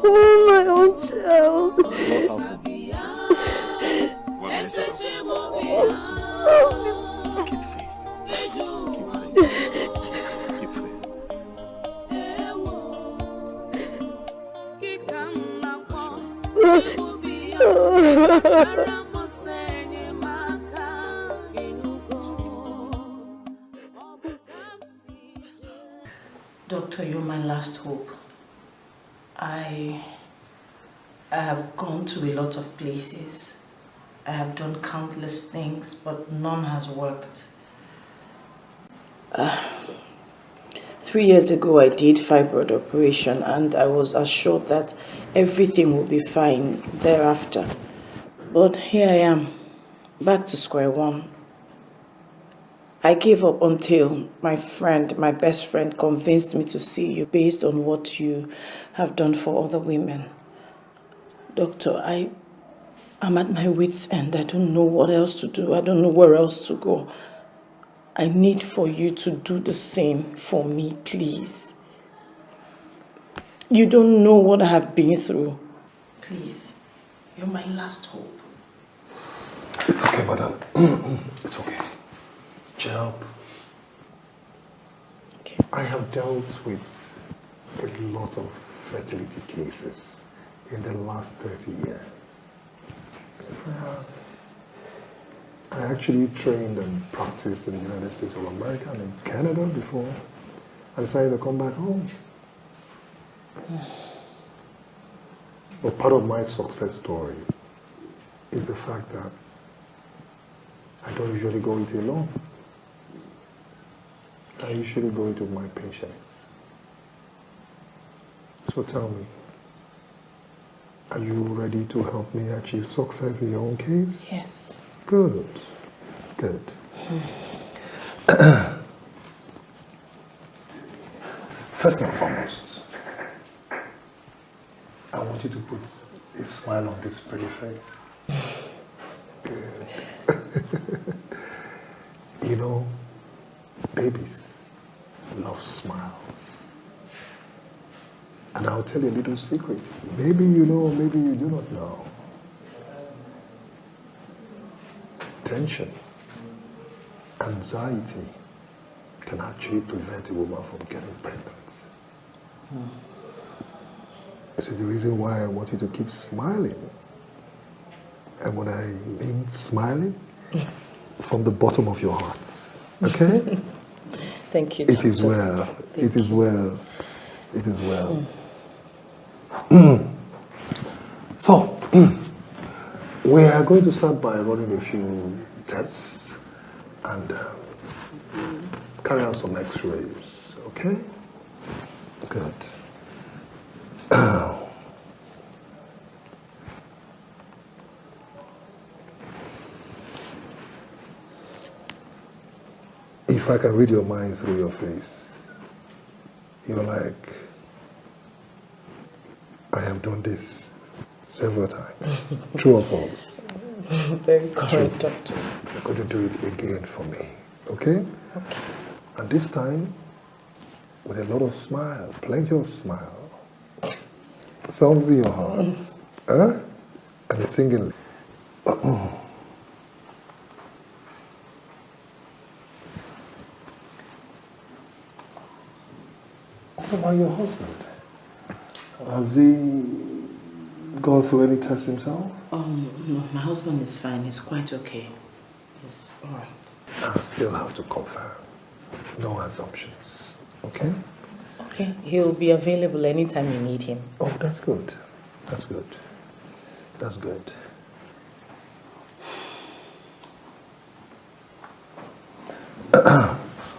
Oh, my own child. What happened? Just keep faith. Keep faith. Doctor, you're my last hope. I have gone to a lot of places. I have done countless things, but none has worked. 3 years ago, I did fibroid operation, and I was assured that everything will be fine thereafter. But here I am, back to square one. I gave up until my best friend, convinced me to see you based on what you have done for other women. Doctor, I'm at my wit's end. I don't know what else to do. I don't know where else to go. I need for you to do the same for me, please. You don't know what I have been through. Please, you're my last hope. It's okay, madam. It's okay. Help. Okay. I have dealt with a lot of fertility cases in the last 30 years. Yes, I have. I actually trained and practiced in the United States of America and in Canada before I decided to come back home. But part of my success story is the fact that I don't usually go it alone. I usually go it with my patients. So tell me, are you ready to help me achieve success in your own case? Yes. Good. Good. First and foremost, I want you to put a smile on this pretty face. Good. You know, babies love smiles. And I'll tell you a little secret. Maybe you know, maybe you do not know. Tension, anxiety can actually prevent a woman from getting pregnant. So the reason why I want you to keep smiling, and when I mean smiling, from the bottom of your hearts, okay? Thank you, It doctor. is well. Thank It is you. well. It is well. So, we are going to start by running a few tests and carry out some x-rays, okay? Good. If I can read your mind through your face, you're like, I have done this several times. True or false? Very correct, doctor. You're going to do it again for me, okay? Okay. And this time, with a lot of smile, plenty of smile. Songs in your hearts, huh? And singing. What about your husband? Has he gone through any tests himself? No, my husband is fine. He's quite okay. He's all right. I still have to confirm. No assumptions, okay? Okay, he'll be available anytime you need him. Oh, that's good. That's good. That's good.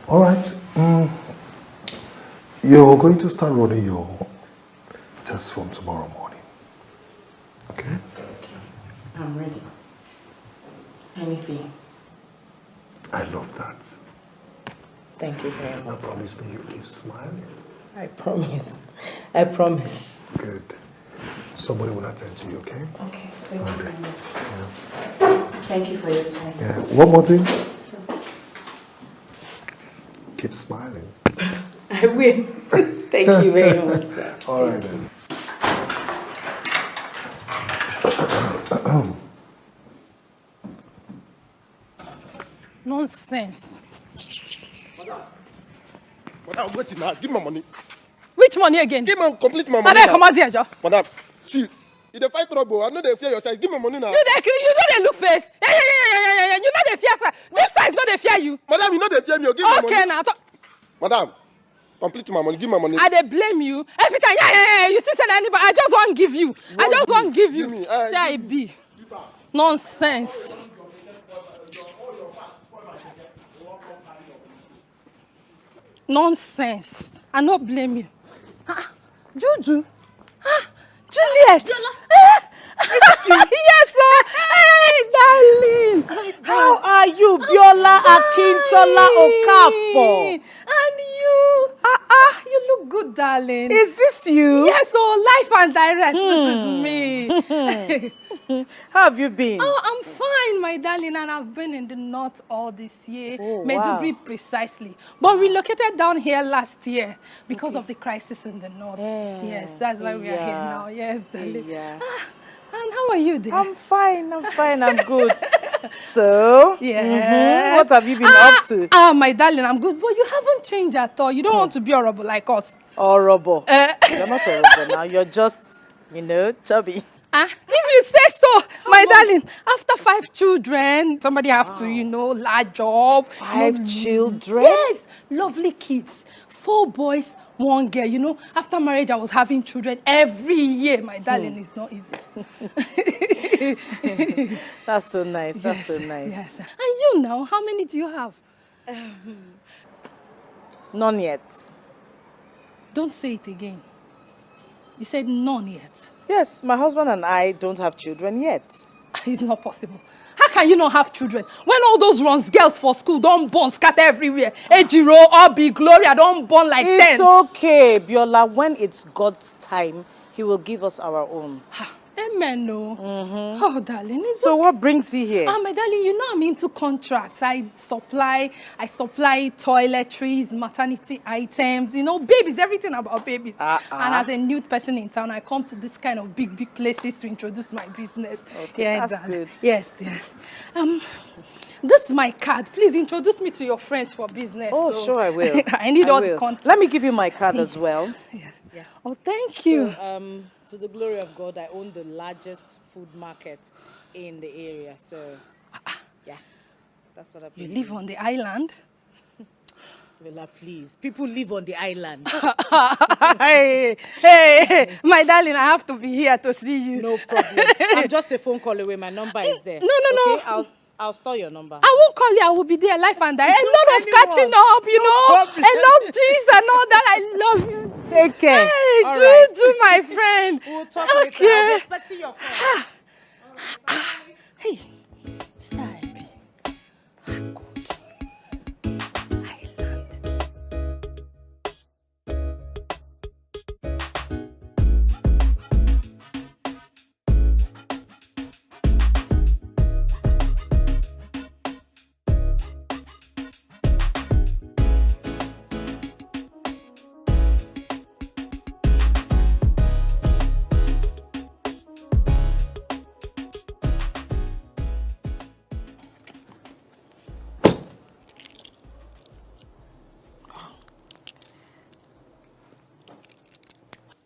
All right. You're going to start running your test form tomorrow morning. Okay? Okay, I'm ready. Anything. I love that. Thank you very Now much. promise me you'll keep smiling. I promise. I promise. Good. Somebody will attend to you, okay? Okay, thank you very much. Yeah. Thank you for your time. Yeah. One more thing. So, Keep smiling. I will. Thank you very much, sir. All right then. Nonsense. Madam, wait now. Give me my money. Which money again? Give me complete my money. Come out here, Joe. Madam, see, if they fight trouble, I know they fear your size. Give me money now. You know they look face. Yeah. You know they fear. This size know they fear you. Madam, you know they fear me. Give me my money. Okay, now. Madam, complete my money. Give me my money. I they blame you every time. Yeah. You think say anybody? I just want give you. I just want give you. Say I be. Nonsense. Nonsense. I not blame you. Juju. Juliet. Yes, sir. Hey, darling. How are you, Biola Akintola Okafor? And you. You look good, darling. Is this you? Yes, life and direct. This is me. How have you been? Oh, I'm fine, my darling, and I've been in the north all this year. Oh, Maiduguri precisely. But relocated down here last year because of the crisis in the north. Yeah. Yes, that's why we are here now. Yes, darling. Yeah. And how are you, dear? I'm fine, I'm good. So, Yeah. What have you been up to? My darling, I'm good. But you haven't changed at all. You don't want to be horrible like us. Horrible. You're not horrible now. You're just, chubby. If you say so, my darling, after 5 children, somebody have to, large job. 5 children? Yes, lovely kids. 4 boys, 1 girl. After marriage, I was having children every year. My darling, it's not easy. That's so nice. That's so nice. Yes. And you now, how many do you have? None yet. Don't say it again. You said none yet. Yes, my husband and I don't have children yet. It's not possible. How can you not have children? When all those runs girls for school don't born scatter everywhere. Ejiro, Obi, Gloria don't born like 10. It's okay, Biola. When it's God's time, He will give us our own. Amen, no. Oh, darling. So what brings you here? My darling, I'm into contracts. I supply toiletries, maternity items, babies, everything about babies. And as a new person in town, I come to this kind of big places to introduce my business. Okay, yeah, that's good. Yes. This is my card. Please introduce me to your friends for business. Oh, so sure, I will. I need all the contacts. Let me give you my card as well. Yes. Yeah. Oh, thank you. So, to the glory of God, I own the largest food market in the area. So, yeah, that's what I You live on the island? Bella, please. People live on the island. Hey, my darling, I have to be here to see you. No problem. I'm just a phone call away. My number is there. No. Okay? I'll store your number. I won't call you. I will be there live and direct. A lot of anyone. catching up, problem. A lot of this and all that. I love you. Take care. Hey, All Juju, my friend. We'll talk later. I'll be expecting your call. Hey, Saibi. Island.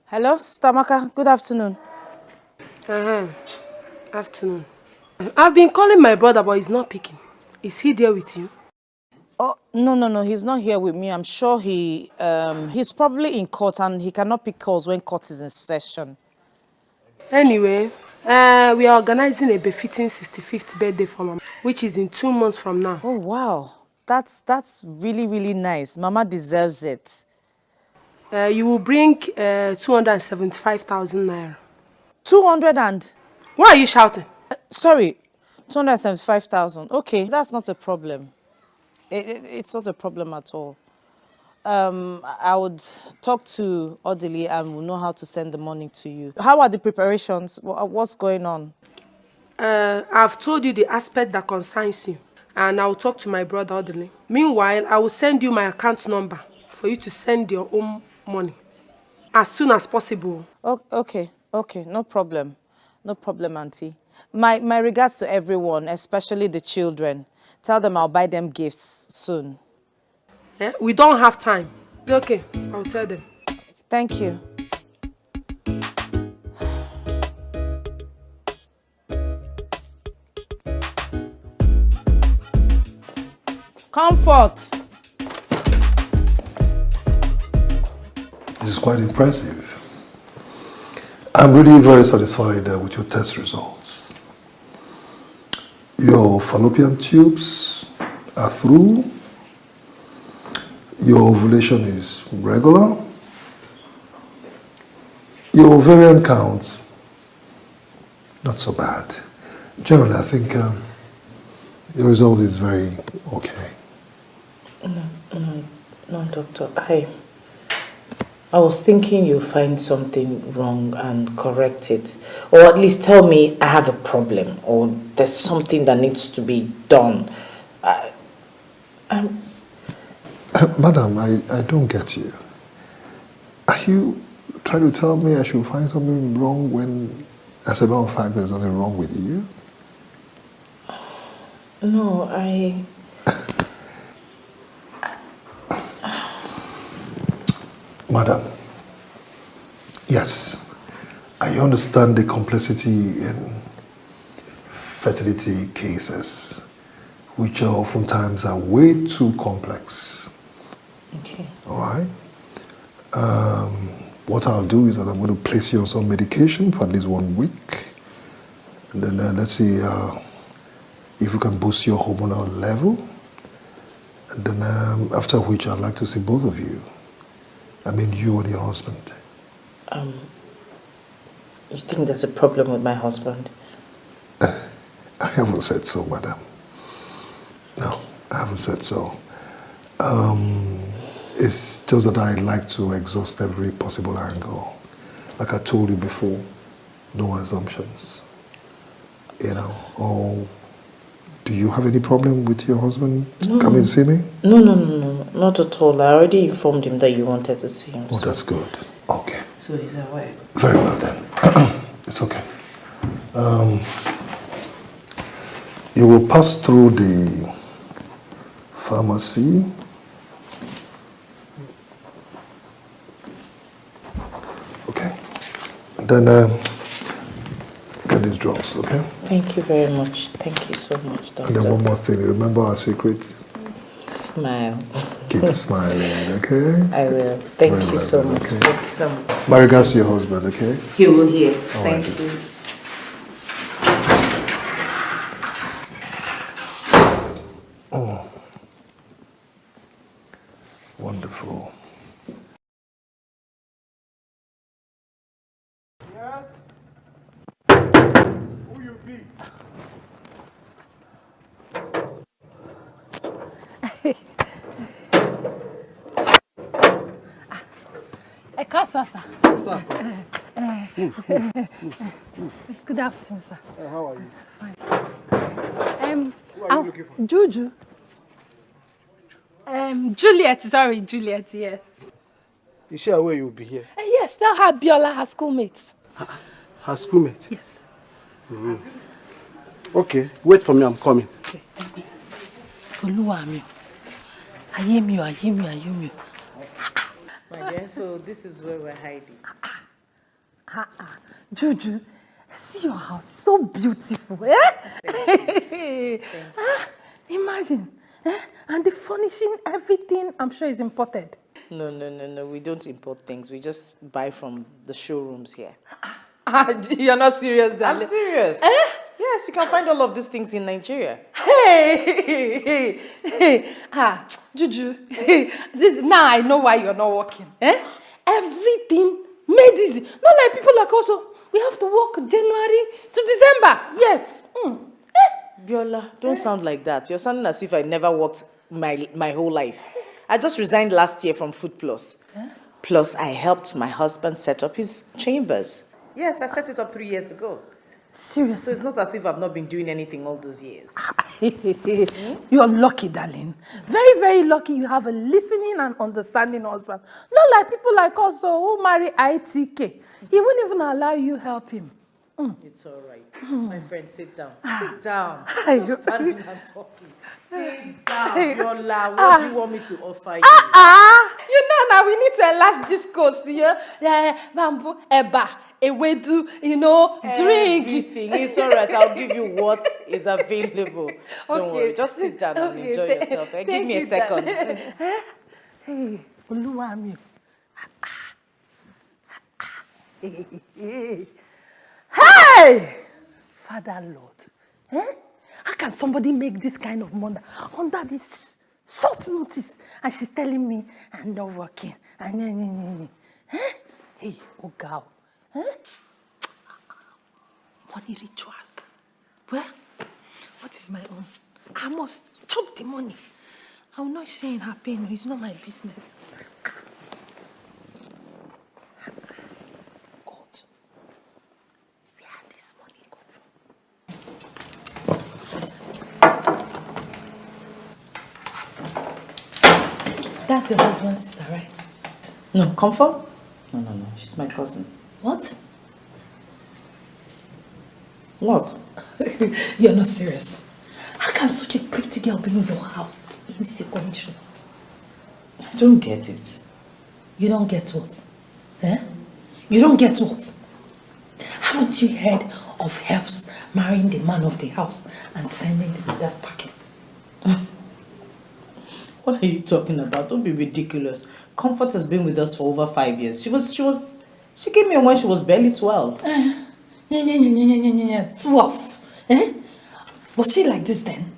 Hello, Sister Amaka. Good afternoon. Afternoon. I've been calling my brother, but he's not picking. Is he there with you? Oh, no. He's not here with me. I'm sure he's probably in court and he cannot pick calls when court is in session. Anyway, we are organizing a befitting 65th birthday for Mama, which is in 2 months from now. Oh, wow. That's really, really nice. Mama deserves it. You will bring 275,000 naira. 200 and... Why are you shouting? Sorry, 275,000. Okay, that's not a problem. It's not a problem at all. I would talk to Odili and we'll know how to send the money to you. How are the preparations? What's going on? I've told you the aspect that concerns you, and I'll talk to my brother Odili. Meanwhile, I will send you my account number for you to send your own money as soon as possible. Okay, no problem. No problem, Auntie. My regards to everyone, especially the children. Tell them I'll buy them gifts soon. Eh? We don't have time. Okay, I'll tell them. Thank you. Comfort. This is quite impressive. I'm really very satisfied with your test results. Your fallopian tubes are through. Your ovulation is regular. Your ovarian count, not so bad. Generally, I think the result is very okay. No, doctor. I was thinking you'll find something wrong and correct it. Or at least tell me I have a problem or there's something that needs to be done. Madam, I don't get you. Are you trying to tell me I should find something wrong when, as a matter of fact, there's nothing wrong with you? No, Madam, yes, I understand the complexity in fertility cases, which are oftentimes are way too complex. Okay. All right? What I'll do is that I'm going to place you on some medication for at least 1 week. And then let's see if we can boost your hormonal level. And then after which I'd like to see both of you. I mean, you and your husband. You think there's a problem with my husband? I haven't said so, madam. No, I haven't said so. It's just that I like to exhaust every possible angle. Like I told you before, no assumptions. You know, or do you have any problem with your husband coming to see me? No, not at all. I already informed him that you wanted to see him. Oh, that's good. Okay. So he's aware. Very well then. It's okay. You will pass through the pharmacy. Okay. And then get these drugs, okay? Thank you very much. Thank you so much, doctor. And then one more thing. Remember our secret? Smile. Keep smiling, okay? I will. Thank Very you well so then, much. okay. Thank you so much. My regards to your husband, okay? He will hear. All Thank right. you. Oh. Wonderful. Who you be? Sir. What's up? Good afternoon, sir. How are you? Who are you looking for? Juju. Juliet, yes. Is she aware you'll be here? Yes, tell her Biola, her schoolmates. Her schoolmate? Yes. Okay, wait for me, I'm coming. Oluwami. Ayemi. My dear, so this is where we're hiding. Juju, see your house, so beautiful, eh? Imagine, and the furnishing, everything, I'm sure is imported. No, we don't import things. We just buy from the showrooms here. You're not serious, darling. I'm serious. Yes, you can find all of these things in Nigeria. Hey. Juju, now I know why you're not working. Everything made easy. Not like people like us, we have to work January to December. Yes. Biola, don't sound like that. You're sounding as if I never worked my whole life. I just resigned last year from Food Plus. Plus, I helped my husband set up his chambers. Yes, I set it up 3 years ago. So Seriously. it's not as if I've not been doing anything all those years. You're lucky, darling. Very, very lucky you have a listening and understanding husband. Not like people like us who marry Itk. He won't even allow you help him. It's all right. My friend, sit down. Sit down. Ay, Just standing and talking. Sit down. Yola, what do you want me to offer you? You know now we need to enlarge this coast, yeah, bamboo, eba, ewedu, drink. Everything. It's all right. I'll give you what is available. Don't worry. Just sit down and enjoy yourself. Give me a second. Hey, Oluwami. Hey! Father Lord, how can somebody make this kind of money under this short notice? And she's telling me I'm not working. Hey, oh girl. Money rituals. Well, what is my own? I must chop the money. I'm not saying her pain. It's not my business. God, where had this money come from? That's your husband's sister, right? No, Comfort? No. She's my cousin. What? What? You're not serious. How can such a pretty girl be in your house in this condition? I don't get it. You don't get what? You don't get what? Haven't you heard of helps marrying the man of the house and sending them that packet? What are you talking about? Don't be ridiculous. Comfort has been with us for over 5 years. She came here when she was barely 12. 12. Was she like this then?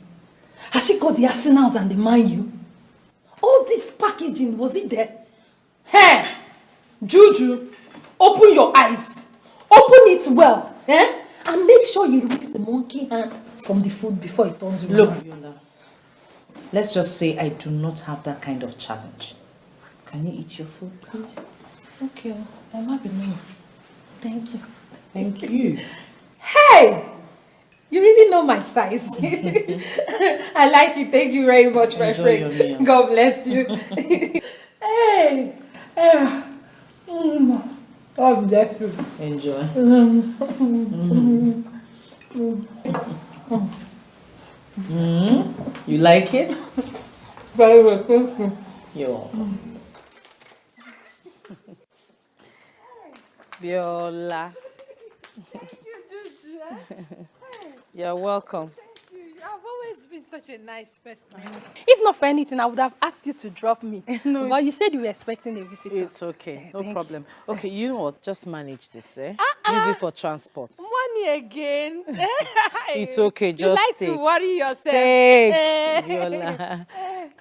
Has she got the arsenals and the mind you? All this packaging, was it there? Hey, Juju, open your eyes. Open it well. And make sure you remove the monkey hand from the food before it turns around. Look, Yola, let's just say I do not have that kind of challenge. Can you eat your food, please? Okay, I might be mean. Thank you. Thank you. Hey! You really know my size. I like it. Thank you very much, my Enjoy your friend. meal. God bless you. Hey! God bless you. Enjoy. You like it? Very well, thank you. You're welcome. Viola. You're welcome. I've always been such a nice person. If not for anything, I would have asked you to drop me. No, but you said you were expecting a visitor. It's okay. No problem. Okay, you know what? Just manage this, Use it for transport. Money again. It's okay. You just like take. to worry yourself. Take, Viola.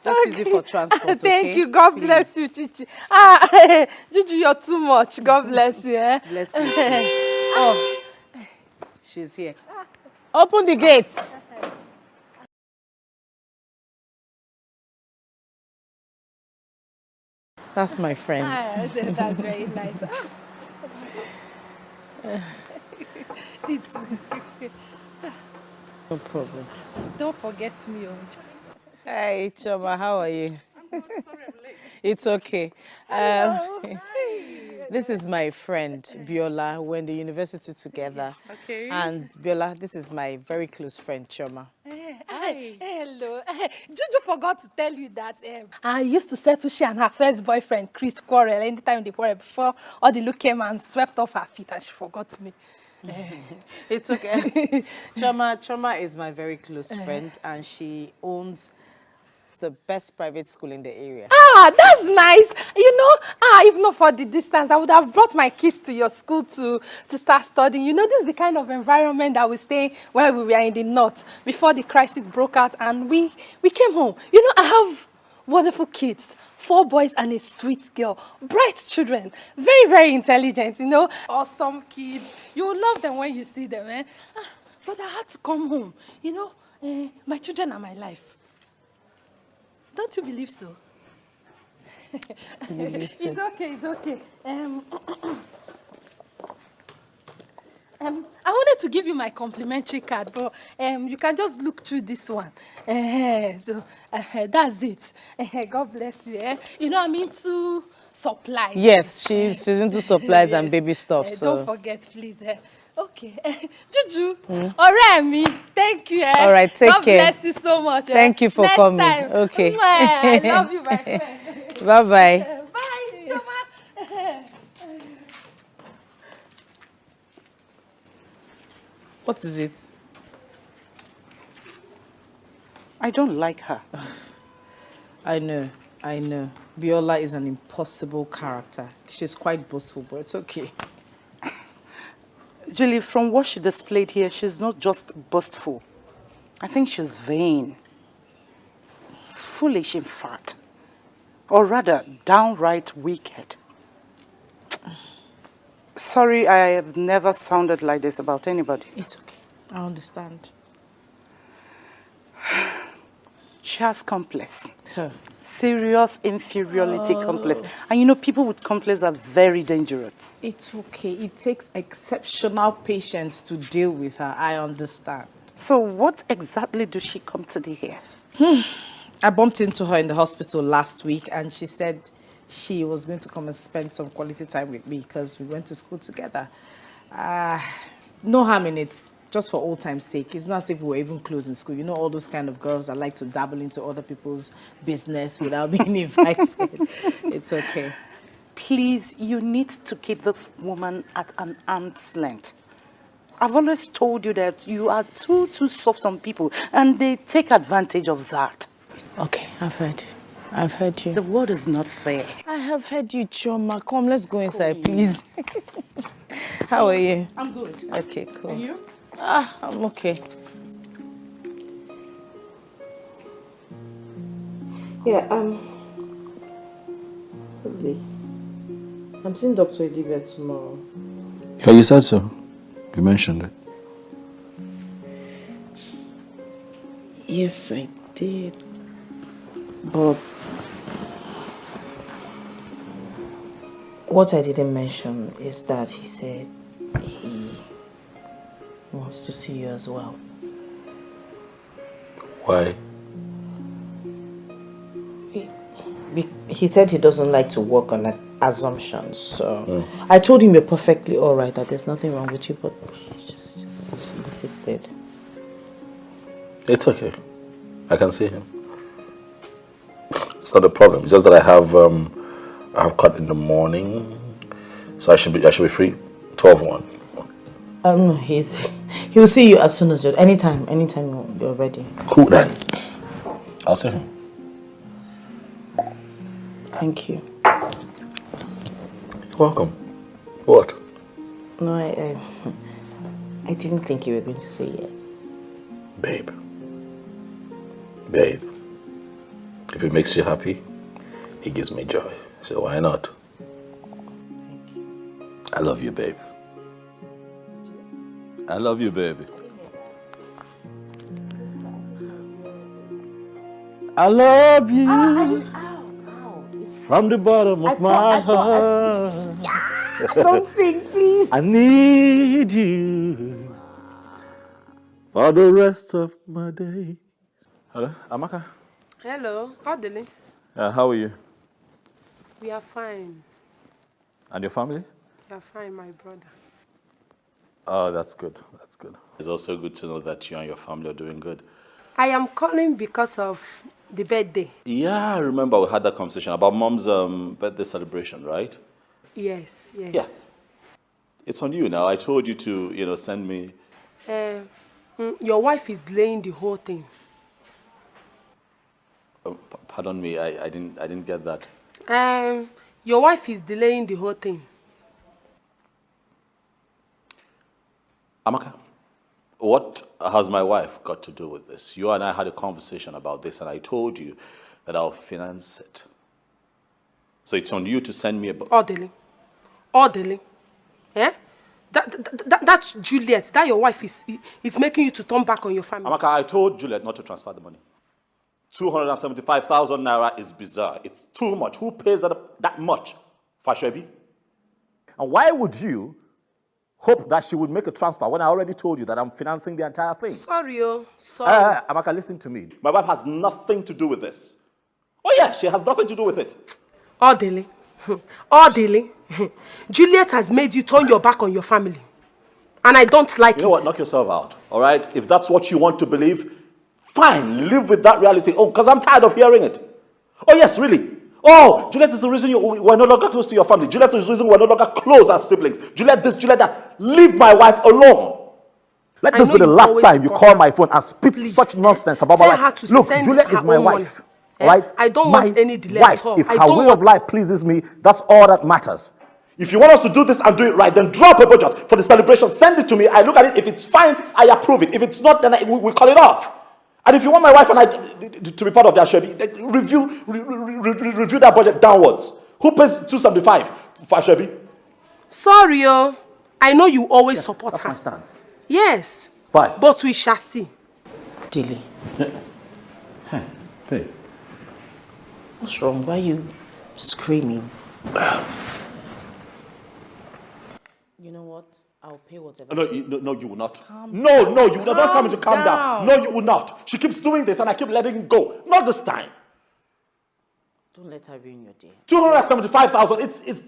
Just use it for transport, Thank okay? you. God Please. bless you, Chichi. Juju, you're too much. God bless you. Bless you. Oh, she's here. Open the gate. That's my friend. That's very nice. No problem. Don't forget me. Hey, Choma, how are you? I'm sorry I'm late. It's okay. Hi. This is my friend, Biola. We're in the university together. Okay. And Biola, this is my very close friend, Choma. Hi. Hello. Juju forgot to tell you that I used to settle she and her first boyfriend, Chris, quarrel anytime they quarrel before all the look came and swept off her feet and she forgot me. It's okay. Choma is my very close friend and she owns the best private school in the area. That's nice. If not for the distance, I would have brought my kids to your school to start studying. This is the kind of environment that we stay in when we were in the north before the crisis broke out and we came home. I have wonderful kids, 4 boys and a sweet girl, bright children, very, very intelligent, awesome kids. You will love them when you see them. But I had to come home. My children are my life. Don't you believe so? It's okay. I wanted wanted to give you my complimentary card, but you can just look through this one. So that's it. God bless you. You know I'm into supplies. Yes, she's into supplies and Yes. baby stuff. Don't So forget, please. Okay. Juju, ọ̀rẹ́ mi, thank you. All right, take God care. bless you so much. Thank you for Next coming. time. Okay. I love you, my friend. Bye-bye. Bye, Shoma. What is it? I don't like her. I know. Biola is an impossible character. She's quite boastful, but it's okay. Julie, from what she displayed here, she's not just boastful. I think she's vain. Foolish, in fact. Or rather, downright wicked. Sorry, I have never sounded like this about anybody. It's okay. I understand. She has complex. Huh. Serious inferiority complex. And you know, people with complex are very dangerous. It's okay. It takes exceptional patience to deal with her. I understand. So what exactly does she come to do here? I bumped into her in the hospital last week and she said she was going to come and spend some quality time with me because we went to school together. No harm in it, just for old time's sake. It's not as if we were even close in school. You know all those kind of girls that like to dabble into other people's business without being invited. It's okay. Please, you need to keep this woman at an arm's length. I've always told you that you are too soft on people and they take advantage of that. Okay, I've heard you. I've heard you. The word is not fair. I have heard you, Choma. Come, let's go inside, please. How are you? I'm good. Okay, cool. And you? I'm okay. Yeah, Leslie, I'm seeing Dr. Edibia tomorrow. Yeah, you said so. You mentioned it. Yes, I did. But what I didn't mention is that he said he wants to see you as well. Why? He said he doesn't like to work on assumptions, so I told him you're perfectly alright, that there's nothing wrong with you, but he just insisted. It's okay. I can see him. It's not a problem. It's just that I have cut in the morning, so I should be free. 12:01. No, he'll see you as soon as anytime you're ready. Cool then. I'll see him. Thank you. Welcome. What? No, I didn't think you were going to say yes. Babe. Babe. If it makes you happy, it gives me joy. So why not? Thank you. I love you, babe. I love you, baby. I love you. From the bottom of my heart. Don't sing, please. I need you for the rest of my days. Hello, Amaka. Hello, Odile. How are you? We are fine. And your family? We are fine, my brother. Oh, that's good. That's good. It's also good to know that you and your family are doing good. I am calling because of the birthday. Yeah, I remember we had that conversation about Mom's birthday celebration, right? Yes. Yeah. It's on you now. I told you to, send me. Your wife is delaying the whole thing. Pardon me, I didn't get that. Your wife is delaying the whole thing. Amaka, what has my wife got to do with this? You and I had a conversation about this, and I told you that I'll finance it. So it's on you to send me a... Odile. Yeah? That's Juliet. That your wife is making you to turn back on your family. Amaka, I told Juliet not to transfer the money. 275,000 naira is bizarre. It's too much. Who pays that much for Ashwebi? And why would you, hope that she would make a transfer when I already told you that I'm financing the entire thing. Sorry, oh. Sorry. Amaka, listen to me. My wife has nothing to do with this. Oh yeah, she has nothing to do with it. Orderly. Orderly. Juliet has made you turn your back on your family. And I don't like it. You know what? Knock yourself out, all right? If that's what you want to believe, fine. Live with that reality. Oh, because I'm tired of hearing it. Oh yes, really. Oh, Juliet is the reason we're no longer close to your family. Juliet is the reason we're no longer close as siblings. Juliet this, Juliet that. Leave my wife alone. Let this be the last time you call my phone and spit such nonsense about my wife. Look, Juliet is my wife. Right? I don't want any delay at all. If her way of life pleases me, that's all that matters. If you want us to do this and do it right, then drop a budget for the celebration. Send it to me. I look at it. If it's fine, I approve it. If it's not, then we call it off. And if you want my wife and I to be part of that Shebi, review that budget downwards. Who pays 275 for Shebi? Sorry, oh. I know you always support her. That's my stance. Yes. Why? But we shall see. Dilly. Hey. What's wrong? Why are you screaming? You know what? I'll pay whatever. No, you will not. No, you will not. Don't tell me to calm down. No, you will not. She keeps doing this and I keep letting it go. Not this time. Don't let her ruin your day. 275,000.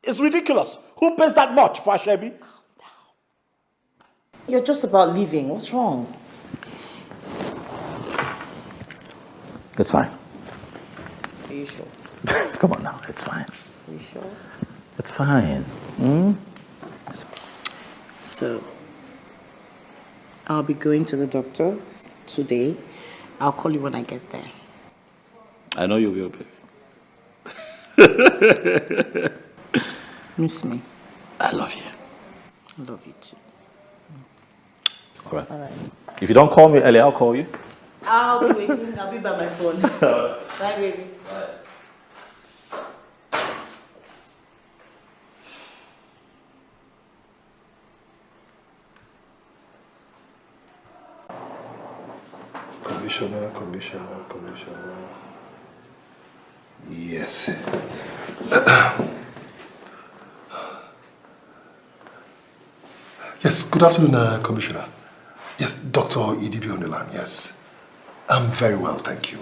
It's ridiculous. Who pays that much for a Shebi? Calm down. You're just about leaving. What's wrong? It's fine. Are you sure? Come on now. It's fine. Are you sure? It's fine. So, I'll be going to the doctor today. I'll call you when I get there. I know you will, baby. Miss me. I love you. I love you too. All right. If you don't call me early, I'll call you. I'll be waiting. I'll be by my phone. Bye, baby. Bye. Commissioner. Yes. Yes, good afternoon, Commissioner. Yes, Dr. EDB on the line, yes. I'm very well, thank you.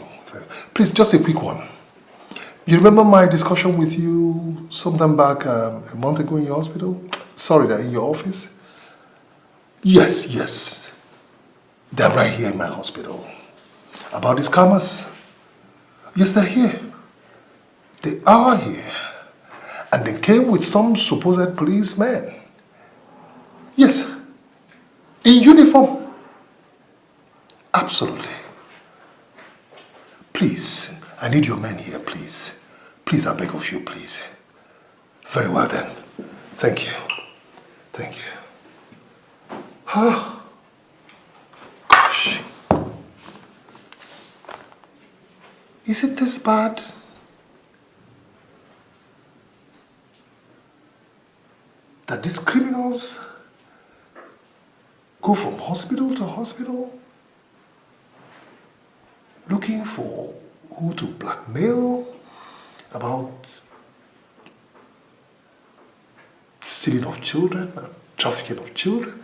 Please, just a quick one. You remember my discussion with you sometime back a month ago in your hospital? Sorry, in your office? Yes. They're right here in my hospital. About these scammers? Yes, they're here. They are here. And they came with some supposed policemen. Yes. In uniform. Absolutely. Please, I need your men here, please. Please, I beg of you, please. Very well then. Thank you. Huh? Gosh. Is it this bad? That these criminals go from hospital to hospital looking for who to blackmail about stealing of children and trafficking of children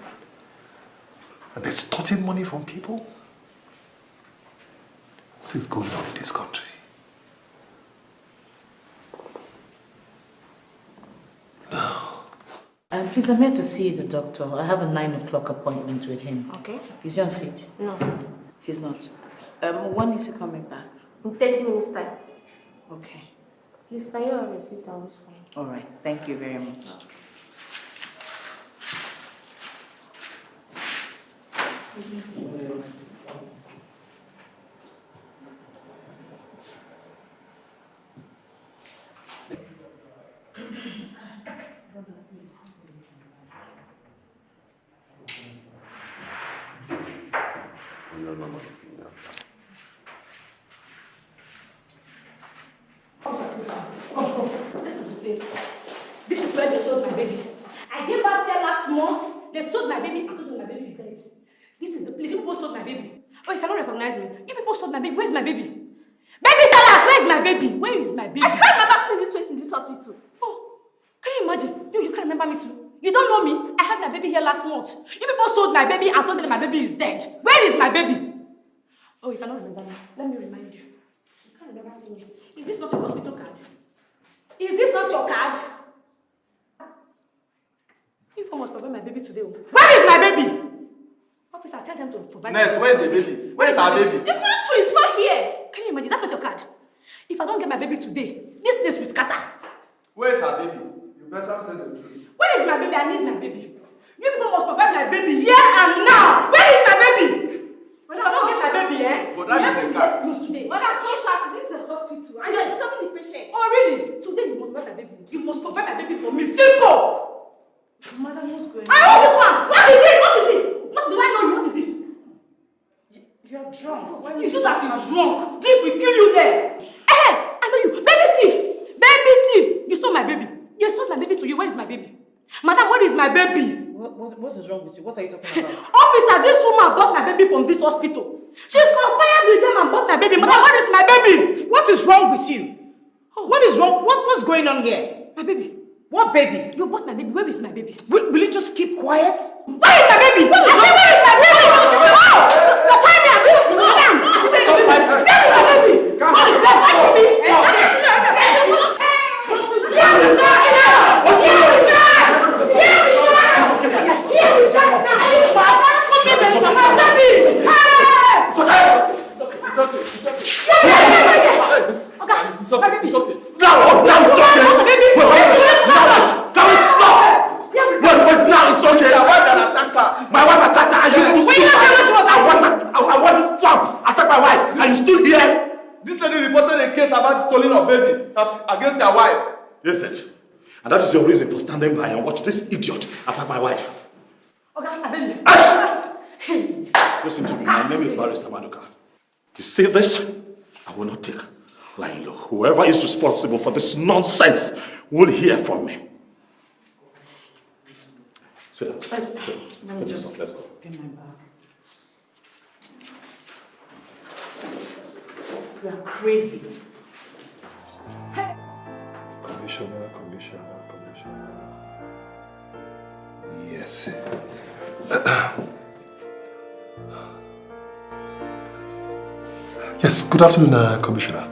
and extorting money from people? What is going on in this country? No. Please, I'm here to see the doctor. I have a 9 o'clock appointment with him. Okay. Is he on seat? No. He's not. When is he coming back? In 30 minutes time. Okay. Please, can you have a seat down? All right. Thank you very much. No. This is the place. This is where they sold my baby. I gave birth here last month. They sold my baby. I told them my baby is dead. This is the place. You people sold my baby. Oh, you cannot recognize me. You people sold my baby. Where's my baby? Baby sellers, where is my baby? Where is my baby? I can't remember seeing this face in this hospital. Oh, can you imagine? You can't remember me too. You don't know me? I had my baby here last month. You people sold my baby and told me that my baby is dead. Where is my baby? Oh, you cannot remember me. Let me remind you. You can't remember seeing me. Is this not your hospital card? Is this not your card? You people must provide my baby today. Where is my baby? Officer, tell them to provide. Nurse, where's the baby? Where is our baby? It's not true. It's not here. Can you imagine? That's not your card. If I don't get my baby today, this place will scatter. Where is our baby? You better say the truth. Where is my baby? I need my baby. You people must provide my baby here and now. Where is my baby? When I don't get my baby, But that is a card. Today. But I'm so shocked. This is a hospital. And you're disturbing the patient. Oh, really? Today you must provide my baby. You must provide my baby for me. Simple. Madam, what's going on? I want this one. What is it? What is it? What do I know you? What is it? You're drunk. You should have been drunk. Drink will kill you there. I know you. Baby thief. Baby thief. You stole my baby. You sold my baby to you. Where is my baby? Madam, where is my baby? What is wrong with you? What are you talking about? Officer, this woman bought my baby from this hospital. She's conspired with them and bought my baby. Madam, where is my baby? What is wrong with you? What is wrong? What's going on here? My baby. What baby? You bought my baby. Where is my baby? Will you just keep quiet? Where is my baby? I said, where is my baby? Oh! You're trying me. Madam! Where is my baby? What is that? What is It's okay. Now it's okay. My wife attacked her. I want this job. Attack my wife. Are you still here? This lady reported a case about the stealing of baby against her wife. Yes, it. And that is your reason for standing by and watch this idiot attack my wife. Listen to me. My name is Barrister Maduka. You see this? I will not take lying low. Whoever is responsible for this nonsense will hear from me. Sweetheart, let's go. Get my bag. You are crazy. Commissioner. Yes. Yes, good afternoon, Commissioner.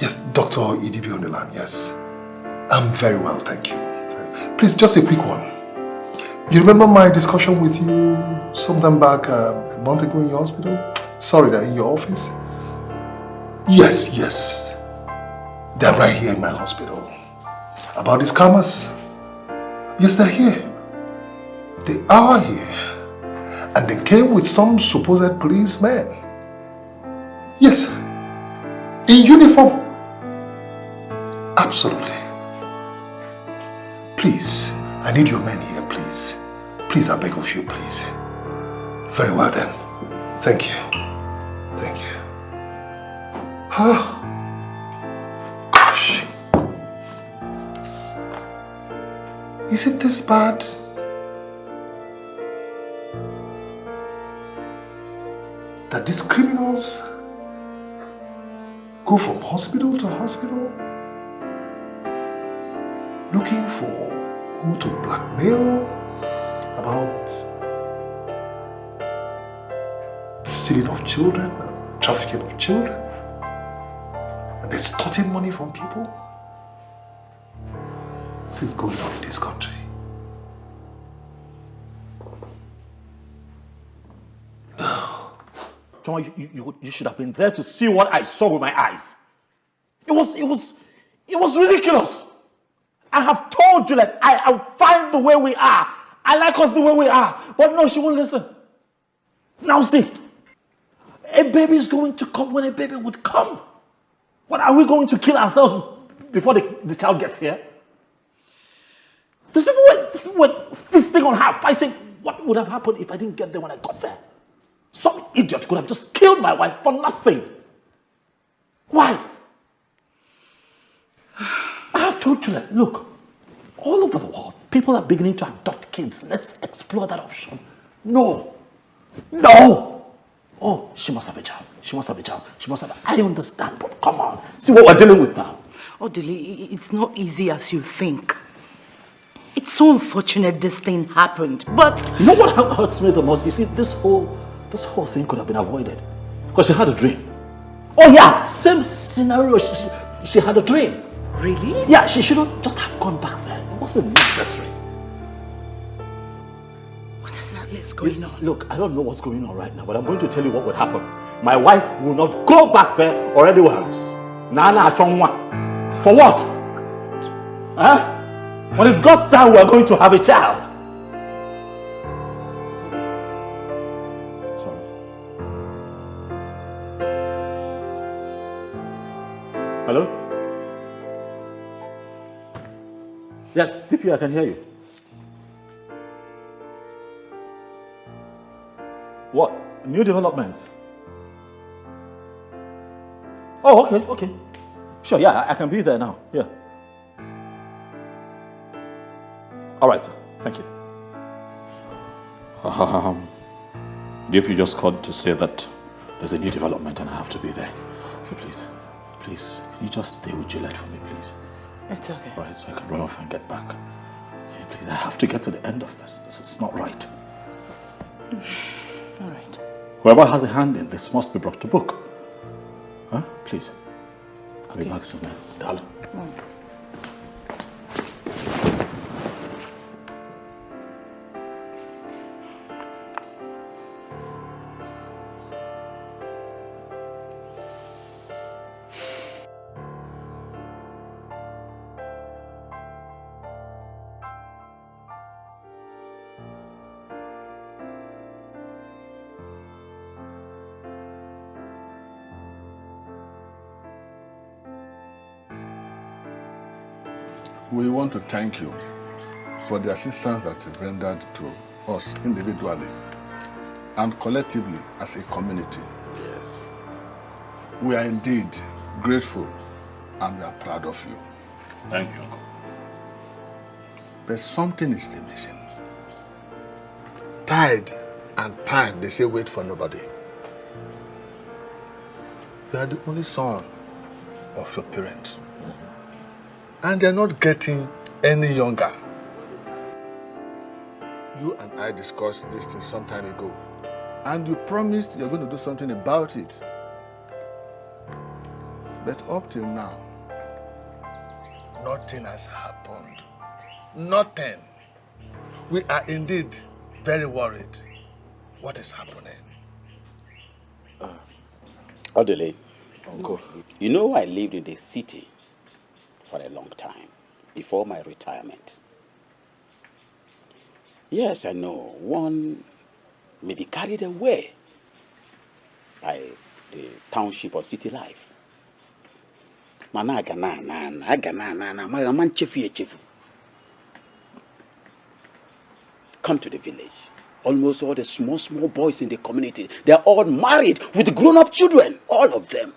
Yes, Dr. Idibi on the line, yes. I'm very well, thank you. Please, just a quick one. You remember my discussion with you sometime back a month ago in your hospital? Sorry, that in your office? Yes. They're right here in my hospital. About these scammers? Yes, they're here. They are here. And they came with some supposed policemen. Yes. In uniform. Absolutely. Please, I need your men here, please. Please, I beg of you, please. Very well then. Thank you. Thank you. Gosh. Is it this bad? That these criminals go from hospital to hospital looking for who to blackmail about stealing of children, trafficking of children, and extorting money from people? What is going on in this country? John, you should have been there to see what I saw with my eyes. It was ridiculous. I have told you that I'm fine the way we are. I like us the way we are. But no, she won't listen. Now see, a baby is going to come when a baby would come. What, are we going to kill ourselves before the child gets here? These people were feasting on her, fighting. What would have happened if I didn't get there when I got there? Some idiot could have just killed my wife for nothing. Why? I have told you that, look, all over the world, people are beginning to adopt kids. Let's explore that option. No. Oh, she must have a child. I understand, but come on. See what we're dealing with now. Odili, it's not easy as you think. It's so unfortunate this thing happened, but... You know what hurts me the most? You see, this whole thing could have been avoided. Because she had a dream. Oh yeah, same scenario. She had a dream. Really? Yeah, she shouldn't just have gone back there. It wasn't necessary. What exactly is going on? Look, I don't know what's going on right now, but I'm going to tell you what would happen. My wife will not go back there or anywhere else. Nana Chongwa. For what? Huh? When it's God's time, we're going to have a child. Sorry. Hello? Yes, DP, I can hear you. What? New developments? Oh, okay. Sure, yeah, I can be there now. Yeah. All right, sir. Thank you. DP just called to say that there's a new development and I have to be there. So please, can you just stay with Gillette for me, please? It's okay. All right, so I can run off and get back. Okay, please, I have to get to the end of this. This is not right. All right. Whoever has a hand in this must be brought to book. Huh? Please. I'll be back soon, man. Darling. We want to thank you for the assistance that you rendered to us individually and collectively as a community. Yes. We are indeed grateful and we are proud of you. Thank you, Uncle. But something is still missing. Tide and time, they say, wait for nobody. You are the only son of your parents. And they're not getting any younger. You and I discussed this thing some time ago. And you promised you're going to do something about it. But up till now, nothing has happened. Nothing. We are indeed very worried. What is happening? Odele, Uncle, you know I lived in the city for a long time, before my retirement. Yes, I know, one may be carried away by the township or city life. Come to the village. Almost all the small boys in the community, they're all married with grown-up children, all of them.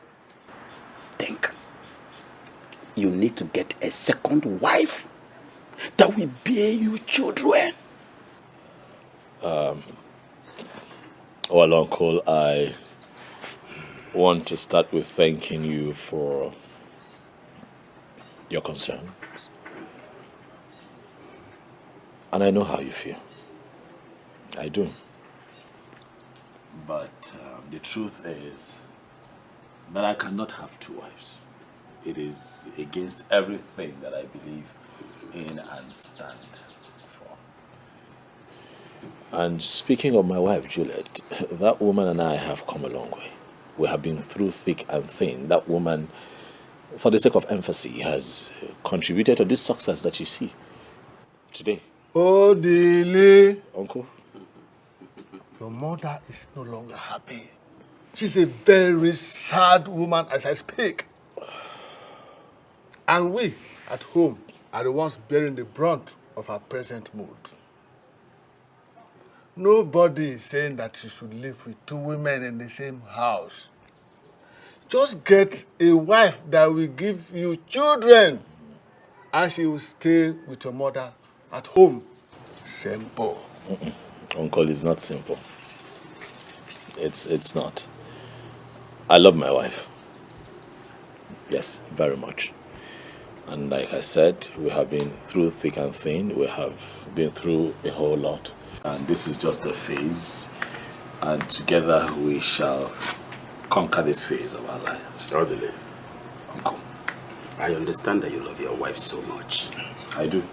Think. You need to get a second wife that will bear you children. Well, Uncle, I want to start with thanking you for your concerns. And I know how you feel. I do. But the truth is that I cannot have two wives. It is against everything that I believe in and stand for. And speaking of my wife, Juliet, that woman and I have come a long way. We have been through thick and thin. That woman, for the sake of emphasis, has contributed to this success that you see today. Oh, Dele. Uncle? Your mother is no longer happy. She's a very sad woman as I speak. And we, at home, are the ones bearing the brunt of her present mood. Nobody is saying that you should live with two women in the same house. Just get a wife that will give you children, and she will stay with your mother at home. Simple. Uncle, it's not simple. It's not. I love my wife. Yes, very much. And like I said, we have been through thick and thin. We have been through a whole lot. And this is just a phase. And together we shall conquer this phase of our lives. Orderly, Uncle. I understand that you love your wife so much. I do.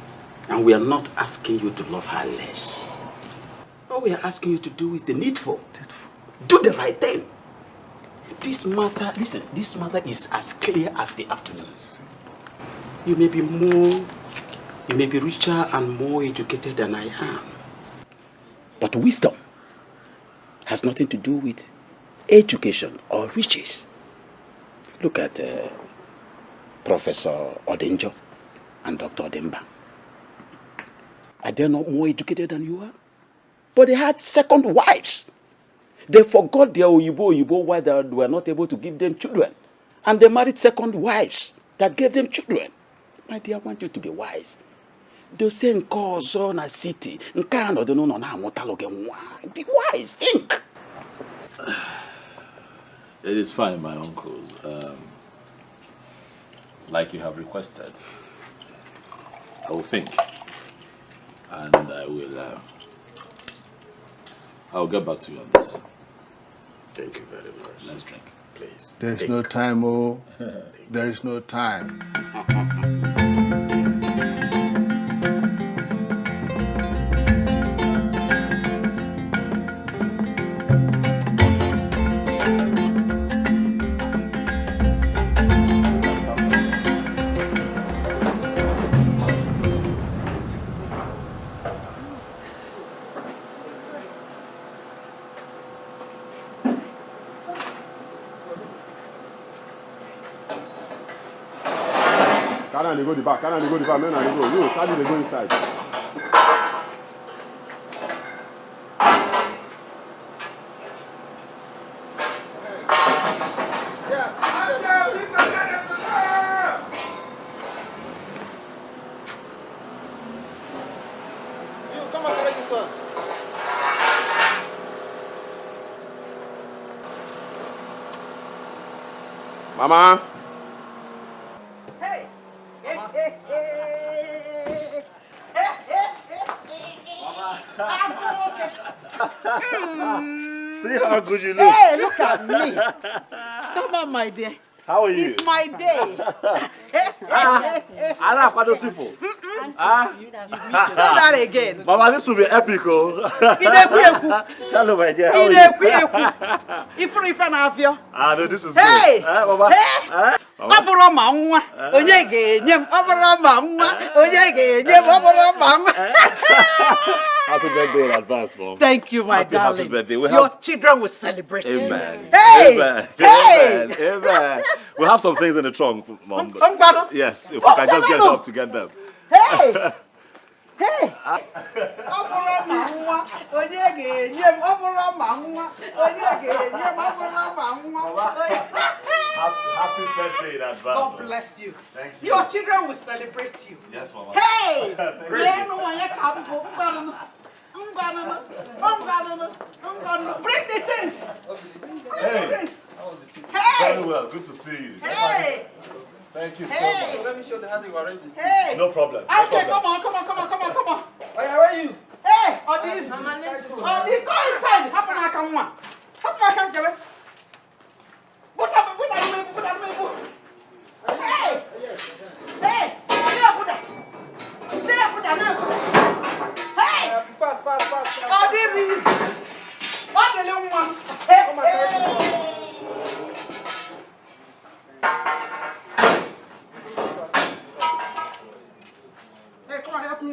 And we are not asking you to love her less. All we are asking you to do is the needful. Do the right thing. This matter, listen, this matter is as clear as the afternoon. You may be richer and more educated than I am. But wisdom has nothing to do with education or riches. Look at Professor Odenjo and Dr. Odemba. Are they not more educated than you are? But they had second wives. They forgot their Oyibo wives that were not able to give them children. And they married second wives that gave them children. My dear, I want you to be wise. They say in na city. Be wise, think. It is fine, my uncles. Like you have requested, I will think. And I'll get back to you on this. Thank you very much. Let's drink. Please. There's no time, oh. There is no time. Can I go the back? Can I go the back? Men I go. You, Sadi, they go inside. Mama. See how good you look. Hey, look at me. Come on, my dear. How are you? It's my day. Anna, what does it for? Say that again. Mama, this will be epic, oh. Hello, my dear. How are you? Ah, no, this is Hey! good. Mama. Hey! Happy birthday in advance, Mom. Thank you, my darling. Happy birthday. Your children will celebrate. Amen. Hey! Amen. Hey! Amen. Amen. We have some things in the trunk, Mom. Yes, if we can just get help to get them. Hey! Hey! Happy birthday in advance. God bless you. Thank you. Your children will celebrate you. Yes, Mama. Hey! Bring the things. Hey. Hey! Very well. Good to see you. Hey! Thank you so Hey! much. Let me show the hand you arranged it. Hey! No problem. No Okay, problem. come on. Oh, yeah, where are you? Hey! All these. Go inside. Happen I can one. Happen I can get it. Put that. Hey! Hey! Hey! Fast. All these. All the little one. Hey! Hey, come on, help me.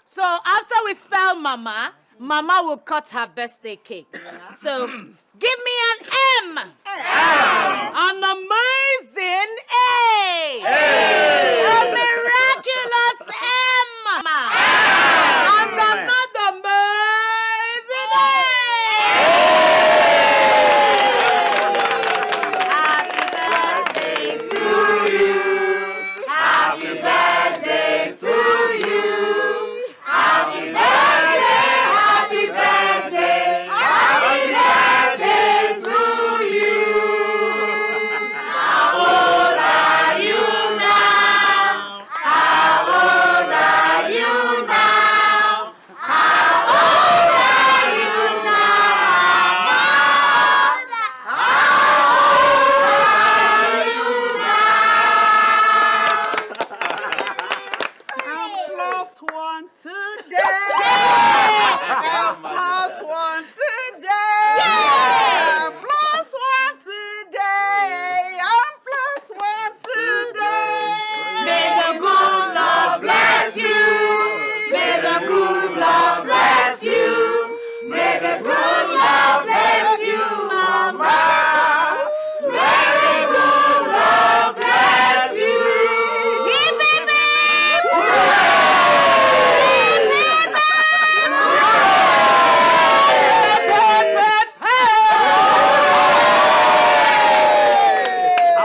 So after we spell Mama, Mama will cut her birthday cake. So give me an M. An amazing A. A miraculous M. And another amazing A. Happy birthday to you. Happy birthday to you. Happy birthday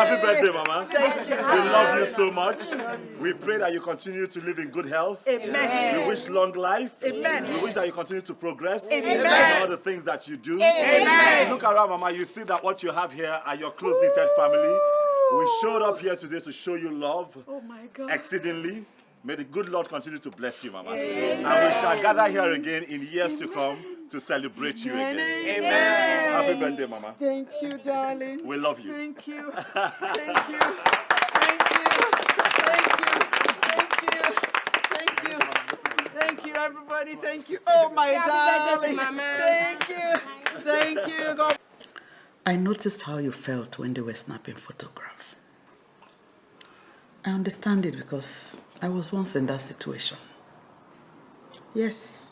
Happy birthday, Mama. Thank you. We love you so much. We pray that you continue to live in good health. Amen. We wish long life. Amen. We wish that you continue to progress Amen. in all the things that you do. Amen. Look around, Mama. You see that what you have here are your close-knitted family. We showed up here today to show you love exceedingly. May the good Lord continue to bless you, Mama. Amen. And we shall gather here again in years to come to celebrate you again. Amen. Happy birthday, Mama. Thank you, darling. We love you. Thank you. Thank you. Thank you. Thank you. Thank you. Thank you, everybody. Thank you. Oh, my darling. Thank you. Thank you. God. I noticed how you felt when they were snapping photographs. I understand it because I was once in that situation. Yes.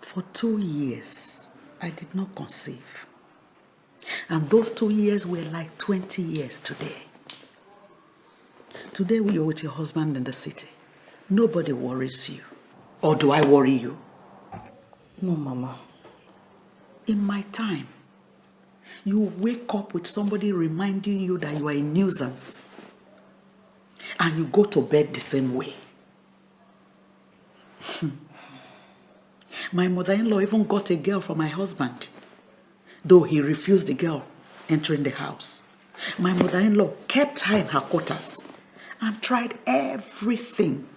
For 2 years, I did not conceive. And those 2 years were like 20 years today. Today you're with your husband in the city. Nobody worries you. Or do I worry you? No, Mama. In my time, you wake up with somebody reminding you that you are a nuisance. And you go to bed the same way. My mother-in-law even got a girl for my husband, though he refused the girl entering the house. My mother-in-law kept her in her quarters and tried everything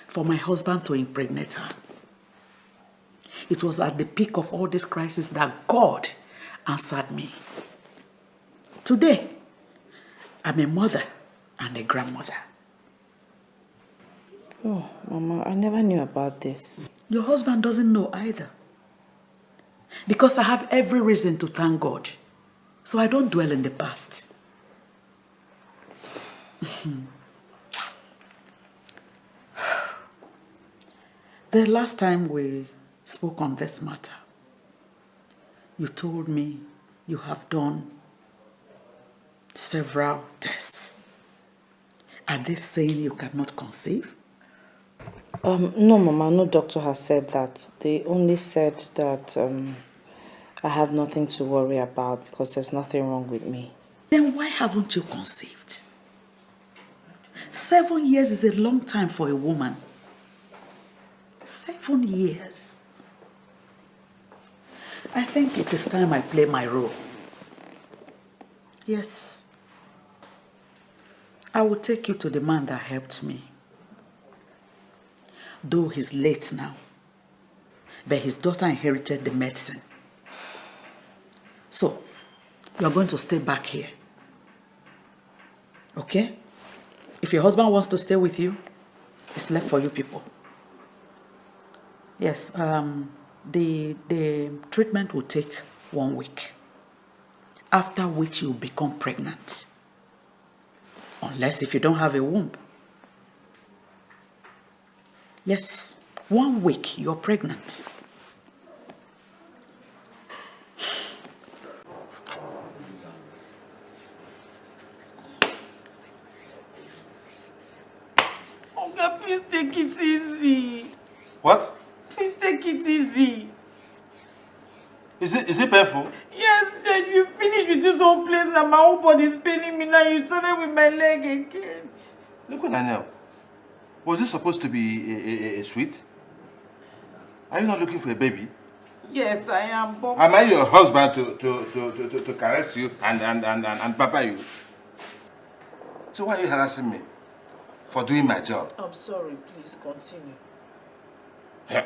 for my husband to impregnate her. It was at the peak of all this crisis that God answered me. Today, I'm a mother and a grandmother. Oh, Mama, I never knew about this. Your husband doesn't know either. Because I have every reason to thank God. So I don't dwell in the past. The last time we spoke on this matter, you told me you have done several tests. Are they saying you cannot conceive? No, Mama, no doctor has said that. They only said that I have nothing to worry about because there's nothing wrong with me. Then why haven't you conceived? 7 years is a long time for a woman. 7 years. I think it is time I play my role. Yes. I will take you to the man that helped me. Though he's late now, but his daughter inherited the medicine. So, you are going to stay back here. Okay? If your husband wants to stay with you, it's left for you people. Yes, the treatment will take 1 week, after which you'll become pregnant. Unless if you don't have a womb. Yes, 1 week, you're pregnant. Oga, please take it easy. What? Please take it easy. Is it painful? Yes, then you finish with this whole place and my whole body is paining me now. You started with my leg again. Look, Daniel. Was this supposed to be a sweet? Are you not looking for a baby? Yes, I am, but... Am I your husband to caress you and pamper you? So why are you harassing me? For doing my job? I'm sorry, please continue. Yeah.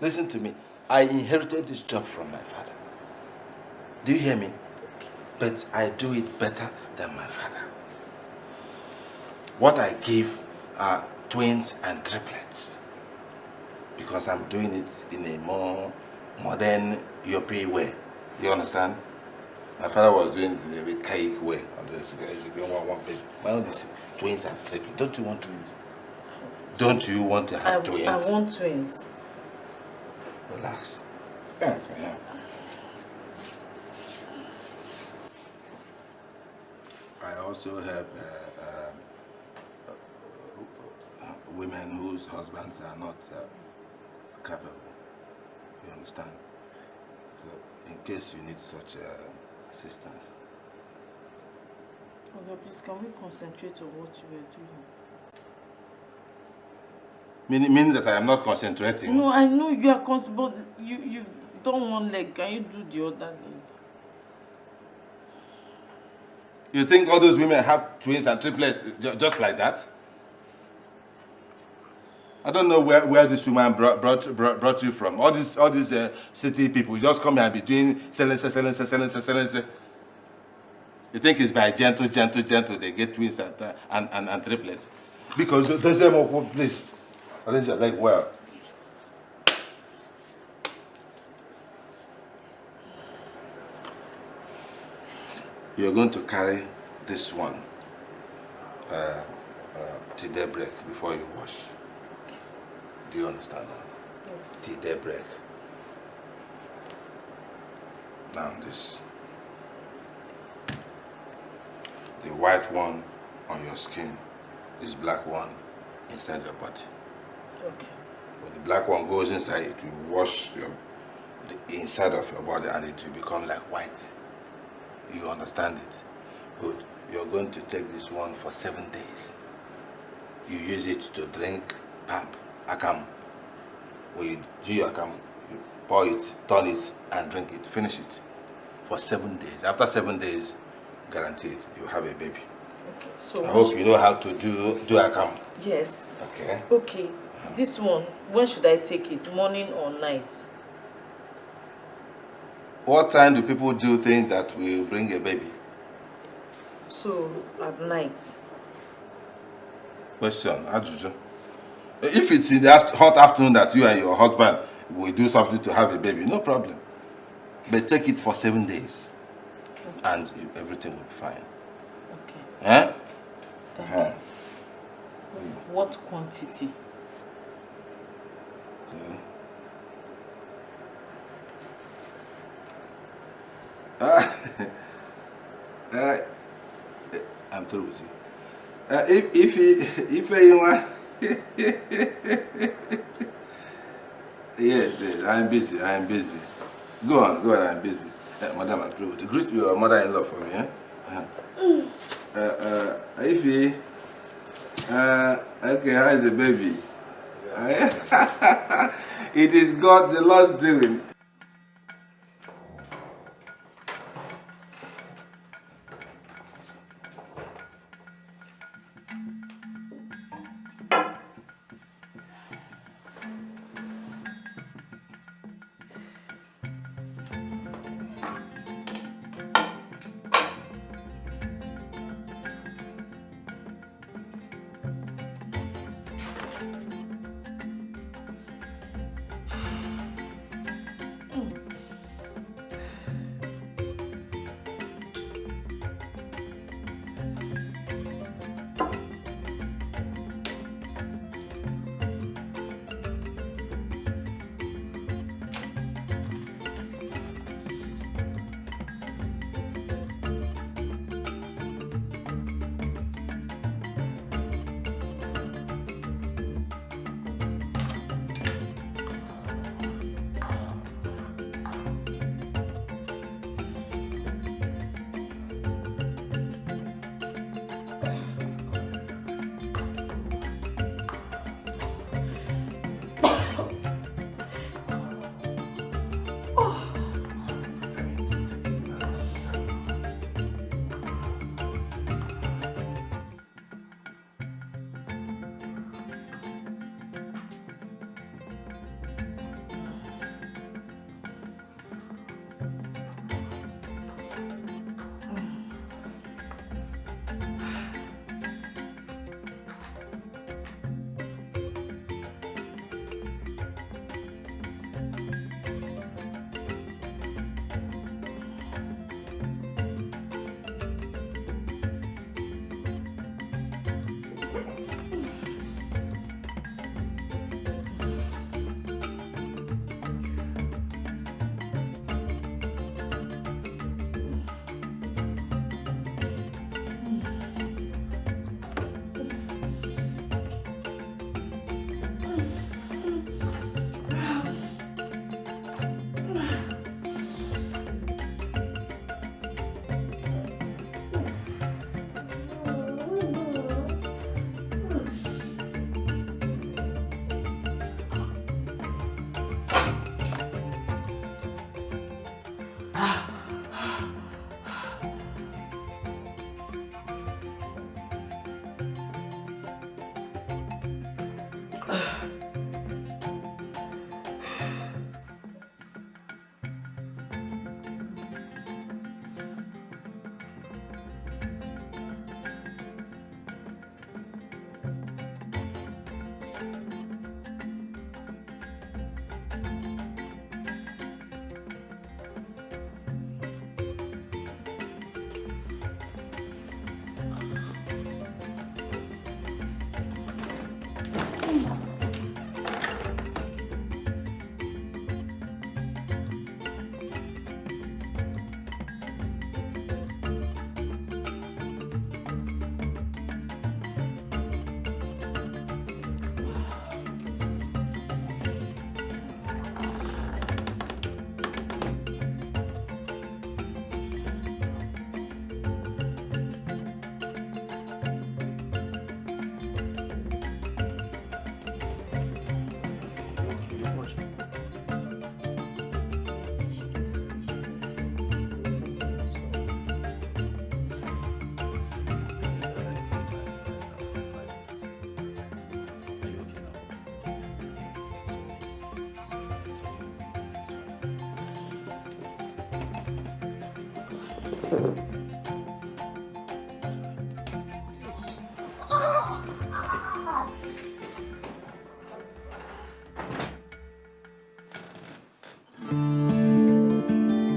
Listen to me. I inherited this job from my father. Do you hear me? But I do it better than my father. What I give are twins and triplets. Because I'm doing it in a more modern European way. You understand? My father was doing it in a archaic way. My own is twins and triplets. Don't you want twins? Don't you want to have twins? I want twins. Relax. Yeah. I also have women whose husbands are not capable. You understand? So, in case you need such assistance. Okay, please, can we concentrate on what you were doing? Meaning that I am not concentrating? No, I know you are but you've done one leg. Can you do the other leg? You think all those women have twins and triplets just like that? I don't know where this woman brought you from. All these city people just come here and be doing selling. You think it's by gentle they get twins and triplets? Because there's a more place. Arrange your leg well. You're going to carry this one till daybreak before you wash. Do you understand that? Yes. Till daybreak. Now this. The white one on your skin, this black one inside your body. Okay. When the black one goes inside, it will wash the inside of your body and it will become like white. You understand it? Good. You're going to take this one for 7 days. You use it to drink pap, akam. When you do your akam, you pour it, turn it, and drink it. Finish it for 7 days. After 7 days, guaranteed, you have a baby. Okay. So I hope you know how to do akam. Yes. Okay. Okay. This one, when should I take it? Morning or night? What time do people do things that will bring a baby? So, at night. Question, Ajuju. If it's in the hot afternoon that you and your husband will do something to have a baby, no problem. But take it for 7 days. Okay. And everything will be fine. Okay. Eh? Thank you. What quantity? I'm through with you. If you want, yes, I'm busy. Go on, I'm busy. Madam, I'm through with you. Greet your mother-in-law for me, eh? Ify, okay, how is the baby? It is God the Lord's doing.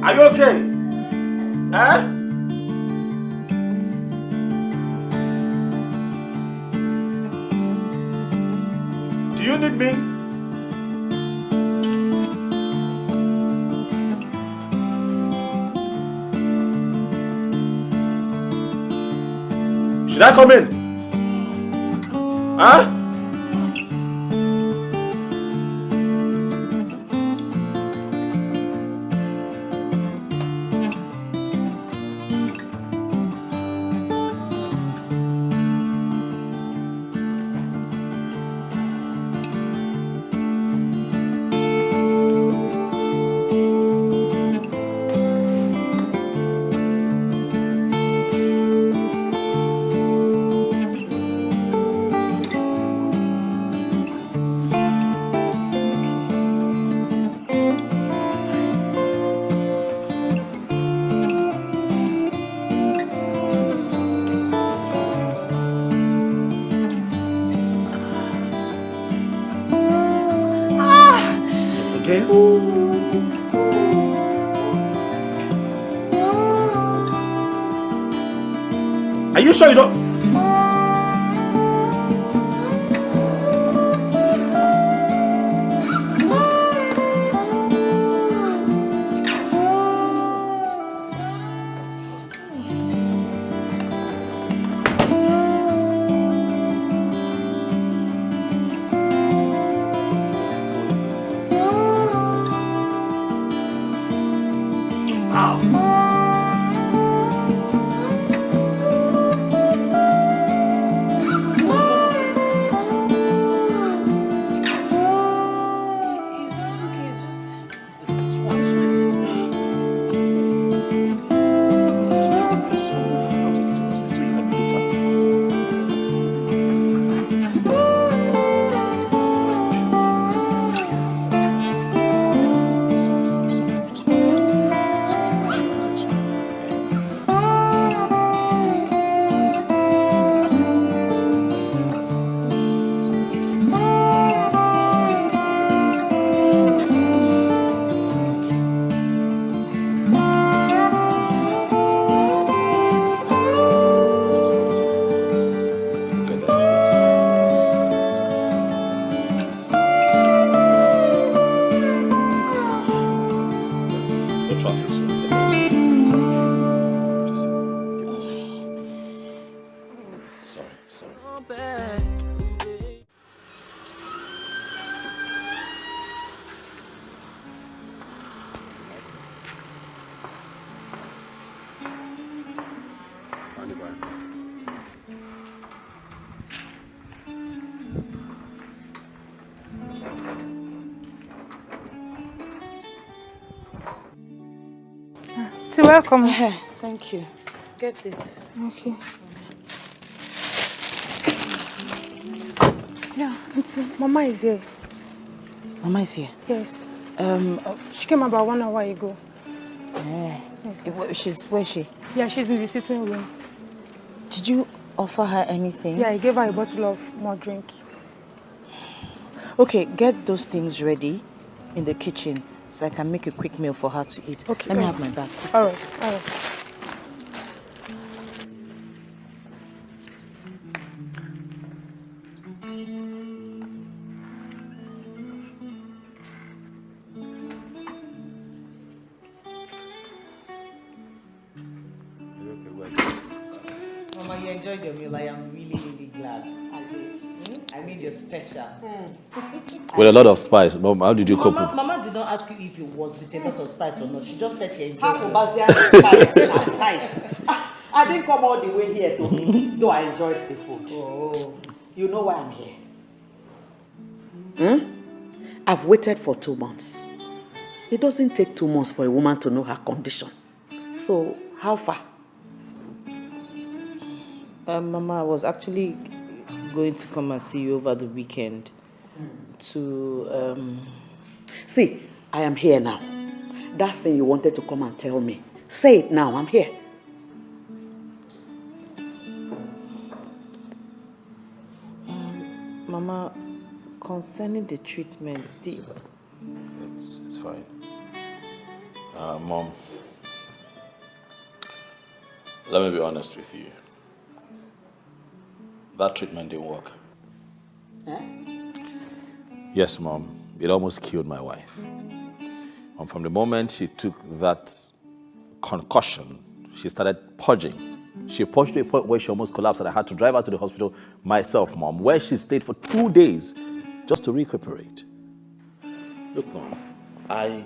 Are you okay? Huh? Do you need me? Should I come in? Huh? Are you sure you don't? So welcome. Thank you. Get this. Okay. Yeah, Mama is here. Mama is here? Yes. She came about 1 hour ago. Yes. Where is she? Yeah, she's in the sitting room. Did you offer her anything? Yeah, I gave her a bottle of more drink. Okay, get those things ready in the kitchen so I can make a quick meal for her to eat. Okay. Let me have my bag. All right. Mama, you enjoyed your meal. I am really, really glad. I did. I made you special. With a lot of spice. Mom, how did you cope with? Mama did not ask you if it was with a lot of spice or not. She just said she enjoyed Half it. of spice. I didn't come all the way here to eat, though I enjoyed the food. Oh. You know why I'm here? I've waited for 2 months. It doesn't take 2 months for a woman to know her condition. So, how far? Mama, I was actually going to come and see you over the weekend to, See, I am here now. That thing you wanted to come and tell me. Say it now, I'm here. Mama, concerning the treatment, It's fine. Mom, let me be honest with you. That treatment didn't work. Yes, Mom. It almost killed my wife. And from the moment she took that concussion, she started purging. She purged to a point where she almost collapsed and I had to drive her to the hospital myself, Mom, where she stayed for 2 days just to recuperate. Look, Mom, I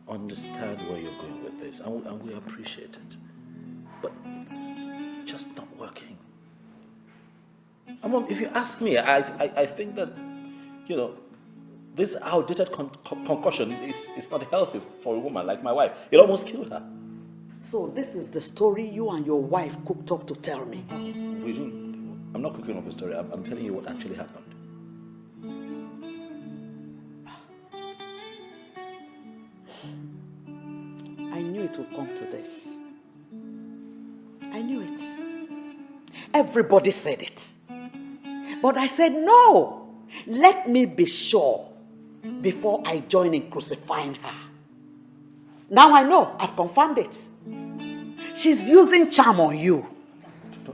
understand where you're going with this and we appreciate it. But it's just not working. And Mom, if you ask me, I think that, this outdated concussion is not healthy for a woman like my wife. It almost killed her. So this is the story you and your wife cooked up to tell me. I'm not cooking up a story. I'm telling you what actually happened. I knew it would come to this. I knew it. Everybody said it. But I said, no, let me be sure before I join in crucifying her. Now I know, I've confirmed it. She's using charm on you.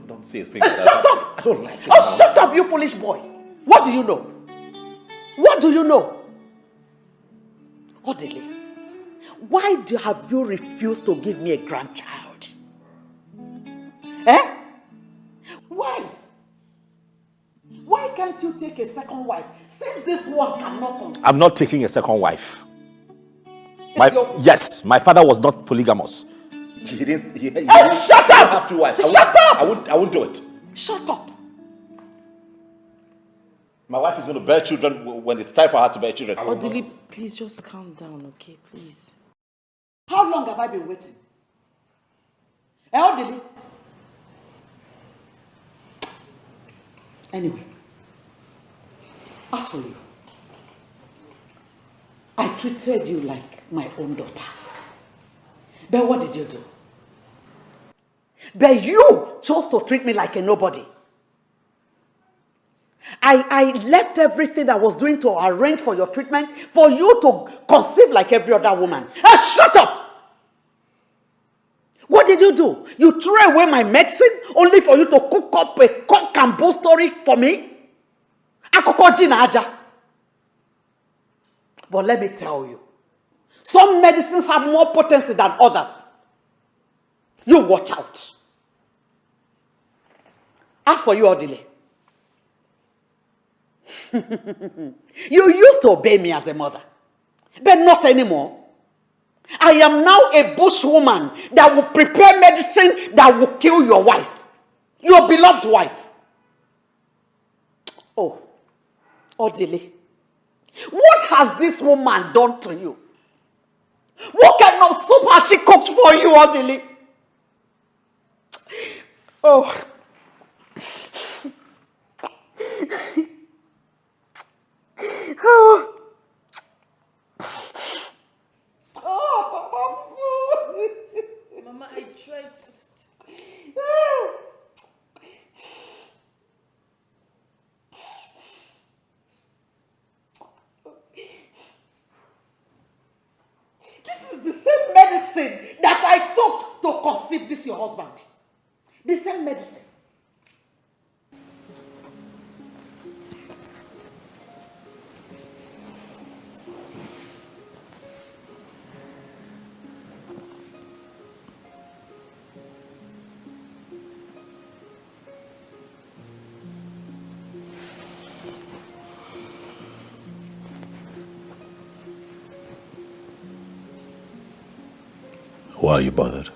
Don't say a thing like that. Shut up! I don't like it. Oh, shut up, you foolish boy. What do you know? What do you know? Odile, why have you refused to give me a grandchild? Why? Why can't you take a second wife since this one cannot conceive? I'm not taking a second wife. Yes, my father was not polygamous. He didn't. Shut up! Have 2 wives. Shut up! I won't do it. Shut up! My wife is going to bear children when it's time for her to bear children. Odile, please just calm down, okay? Please. How long have I been waiting? Odile? Anyway, as for you, I treated you like my own daughter. But what did you do? But you chose to treat me like a nobody. I left everything I was doing to arrange for your treatment for you to conceive like every other woman. Shut up! What did you do? You threw away my medicine only for you to cook up a cock and bull story for me? But let me tell you, some medicines have more potency than others. You watch out. As for you, Odile, you used to obey me as a mother, but not anymore. I am now a bushwoman that will prepare medicine that will kill your wife, your beloved wife. Oh, Odile, what has this woman done to you? What kind of soup has she cooked for you, Odili? Oh. Oh. Mama, I tried to. This is the same medicine that I took to conceive this your husband. The same medicine. Why are you bothered?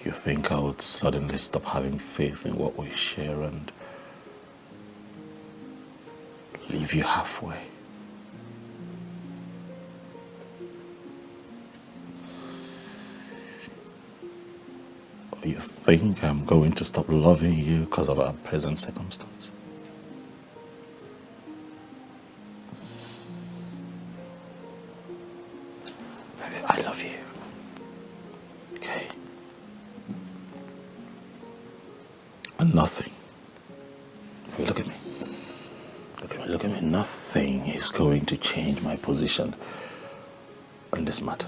You think I would suddenly stop having faith in what we share and leave you halfway? Or you think I'm going to stop loving you because of our present circumstance? Baby, I love you. Okay? And nothing. Look at me. Look at me. Nothing is going to change my position on this matter.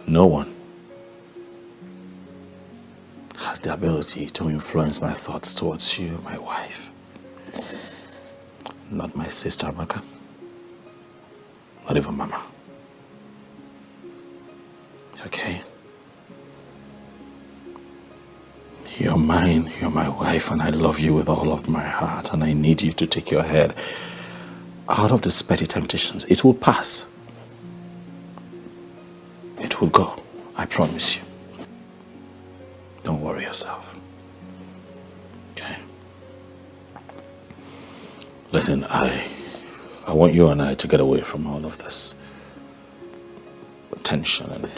No one has the ability to influence my thoughts towards you, my wife. Not my sister, Amaka. Not even Mama. Okay? You're mine, you're my wife, and I love you with all of my heart, and I need you to take your head out of these petty temptations. It will pass. It will go. I promise you. Don't worry yourself. Okay? Listen, I want you and I to get away from all of this tension and,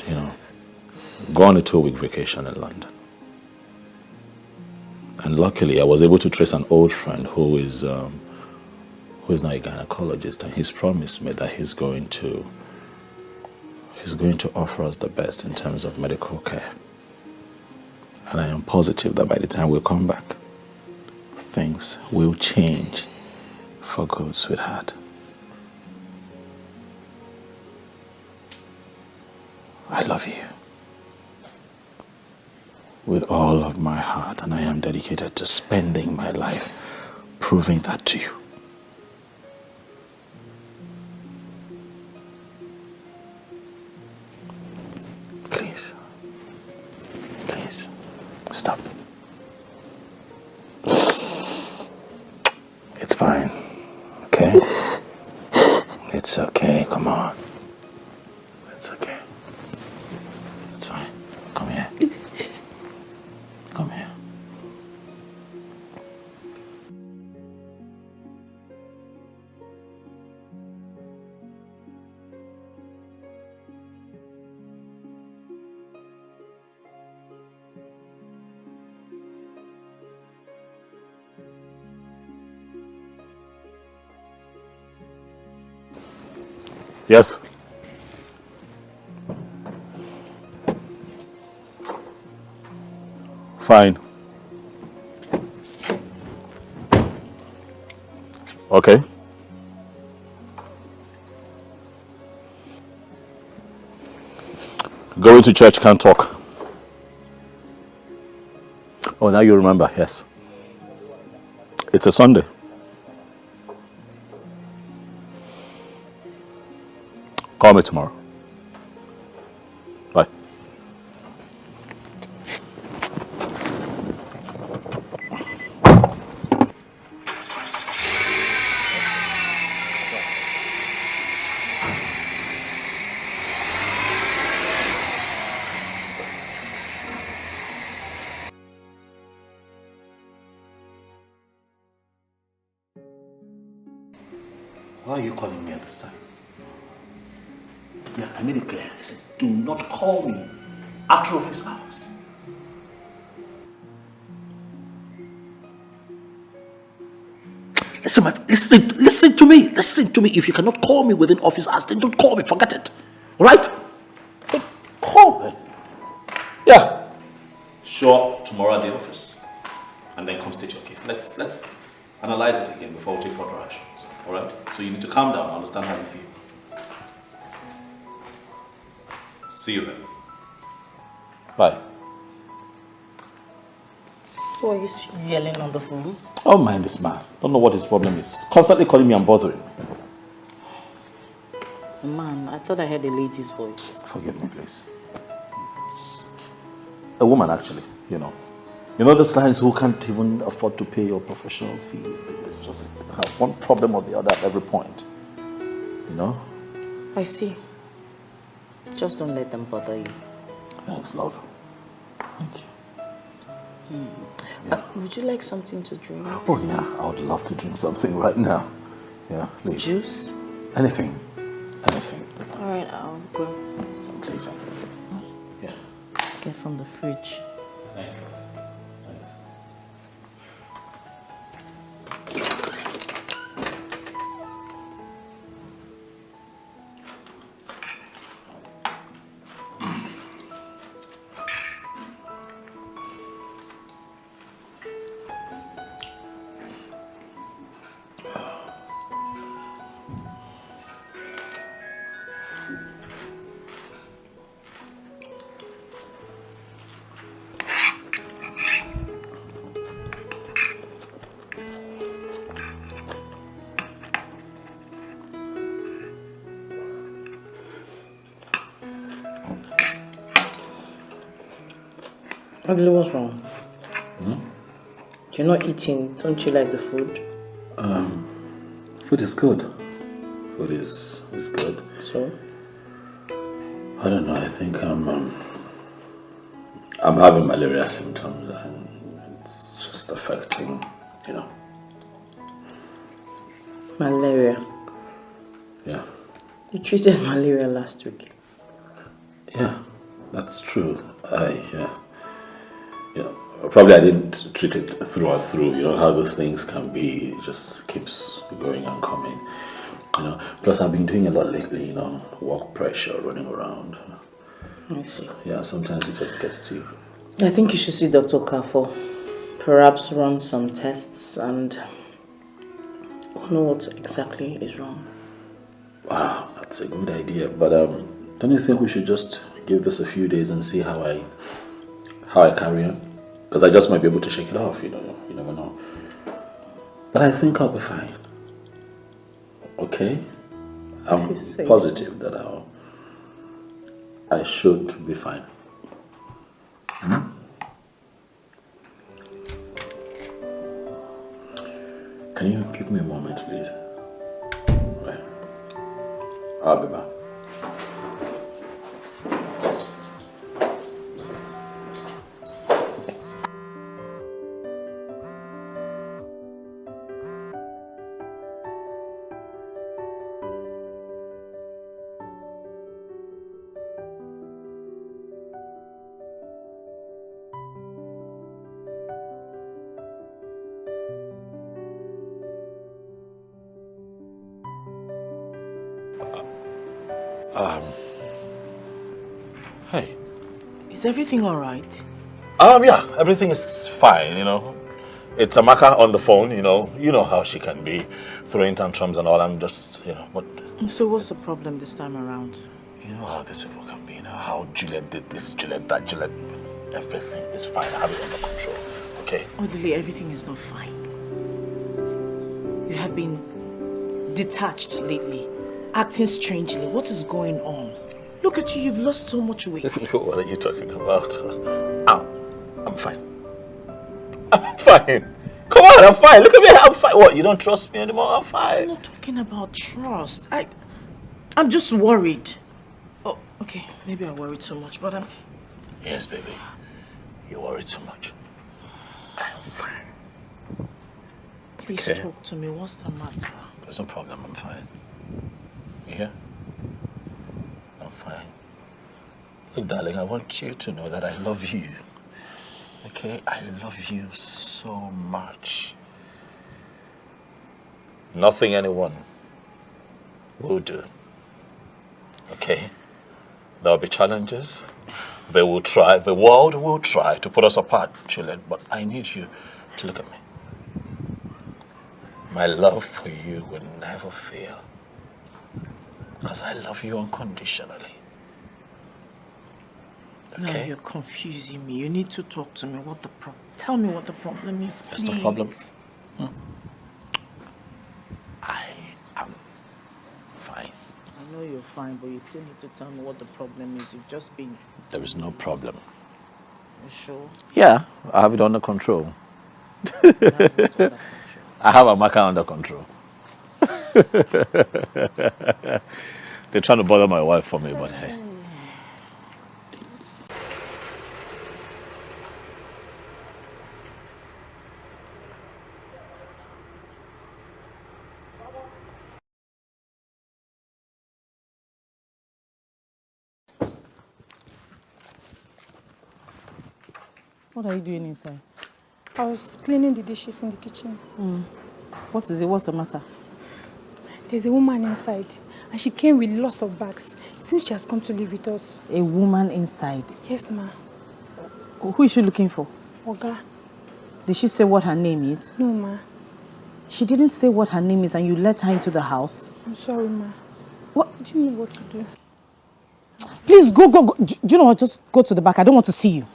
go on a 2-week vacation in London. And luckily, I was able to trace an old friend who is now a gynecologist, and he's promised me that he's going to offer us the best in terms of medical care. And I am positive that by the time we come back, things will change for good, sweetheart. I love you with all of my heart, and I am dedicated to spending my life proving that to you. Please. Please. Stop. It's fine. Okay? It's okay. Come on. It's okay. It's fine. Come here. Come here. Yes. Fine. Okay. Going to church, can't talk. Oh, now you remember, yes. It's a Sunday. Call me tomorrow. Bye. Why are you calling me at this time? Yeah, I made it clear. I said, do not call me after office hours. Listen to me. Listen to me. If you cannot call me within office hours, then don't call me. Forget it. All right? Don't call me. Yeah. Show up tomorrow at the office, and then come state your case. Let's analyze it again before we take further actions. All right? So you need to calm down and understand how you feel. See you then. Bye. Who are you yelling on the phone? Oh, mind this man. Don't know what his problem is. Constantly calling me and bothering. Man, I thought I heard a lady's voice. Forgive me, please. It's a woman, actually, you know. You know those clients who can't even afford to pay your professional fee. They just have one problem or the other at every point. You know? I see. Just don't let them bother you. Thanks, love. Thank you. Would you like something to drink? Oh, yeah. I would love to drink something right now. Yeah, please. Juice? Anything. Anything. All right, I'll go. Please. Yeah. Get from the fridge. Thanks. Thanks. Ugly, what's wrong? You're not eating. Don't you like the food? Food is good. Food is good. So? I don't know. I think I'm having malaria symptoms, and it's just affecting, you know. Malaria? Yeah. You treated malaria last week. Yeah, that's true. Probably I didn't treat it through and through. You know how those things can be. It just keeps going and coming. You know. Plus, I've been doing a lot lately. You know, work pressure, running around. I see. Yeah, sometimes it just gets to you. I think you should see Dr. Kafo. Perhaps run some tests and know what exactly is wrong. Wow, that's a good idea. But don't you think we should just give this a few days and see how I carry on? Because I just might be able to shake it off, you know. You never know. But I think I'll be fine. Okay? I'm positive that I should be fine. Can you give me a moment, please? Right. I'll be back. Hey. Is everything alright? Yeah, everything is fine, you know. It's Amaka on the phone, you know how she can be, throwing tantrums and all. I'm just, what... So what's the problem this time around? You know how this people can be, you know, how Juliet did this, Juliet that, Juliet... Everything is fine, I have it under control, okay? Odile, everything is not fine. You have been detached lately, acting strangely. What is going on? Look at you, you've lost so much weight. What are you talking about? I'm fine. I'm fine. Come on, I'm fine. Look at me, I'm fine. What, you don't trust me anymore? I'm fine. I'm not talking about trust. I'm just worried. Oh, okay, maybe I worried so much, but I'm... Yes, baby. You worried so much. I'm fine. Please talk to me. What's the matter? There's no problem, I'm fine. You hear? I'm fine. Look, darling, I want you to know that I love you. Okay? I love you so much. Nothing anyone will do. Okay? There'll be challenges. They will try, the world will try to put us apart, Juliet, but I need you to look at me. My love for you will never fail. Because I love you unconditionally. No, Okay? you're confusing me. You need to talk to me. Tell me what the problem is, please. That's the problem. I am fine. I know you're fine, but you still need to tell me what the problem is. You've just been... There is no problem. You sure? Yeah, I have it under control. I have Amaka under control. They're trying to bother my wife for me, but hey. What are you doing inside? I was cleaning the dishes in the kitchen. What is it? What's the matter? There's a woman inside, and she came with lots of bags. It seems she has come to live with us. A woman inside? Yes, ma. Who is she looking for? Oga. Did she say what her name is? No, ma. She didn't say what her name is and you let her into the house? I'm sorry, ma. What? Do you know what to do? Please, go. Do you know what? Just go to the back. I don't want to see you.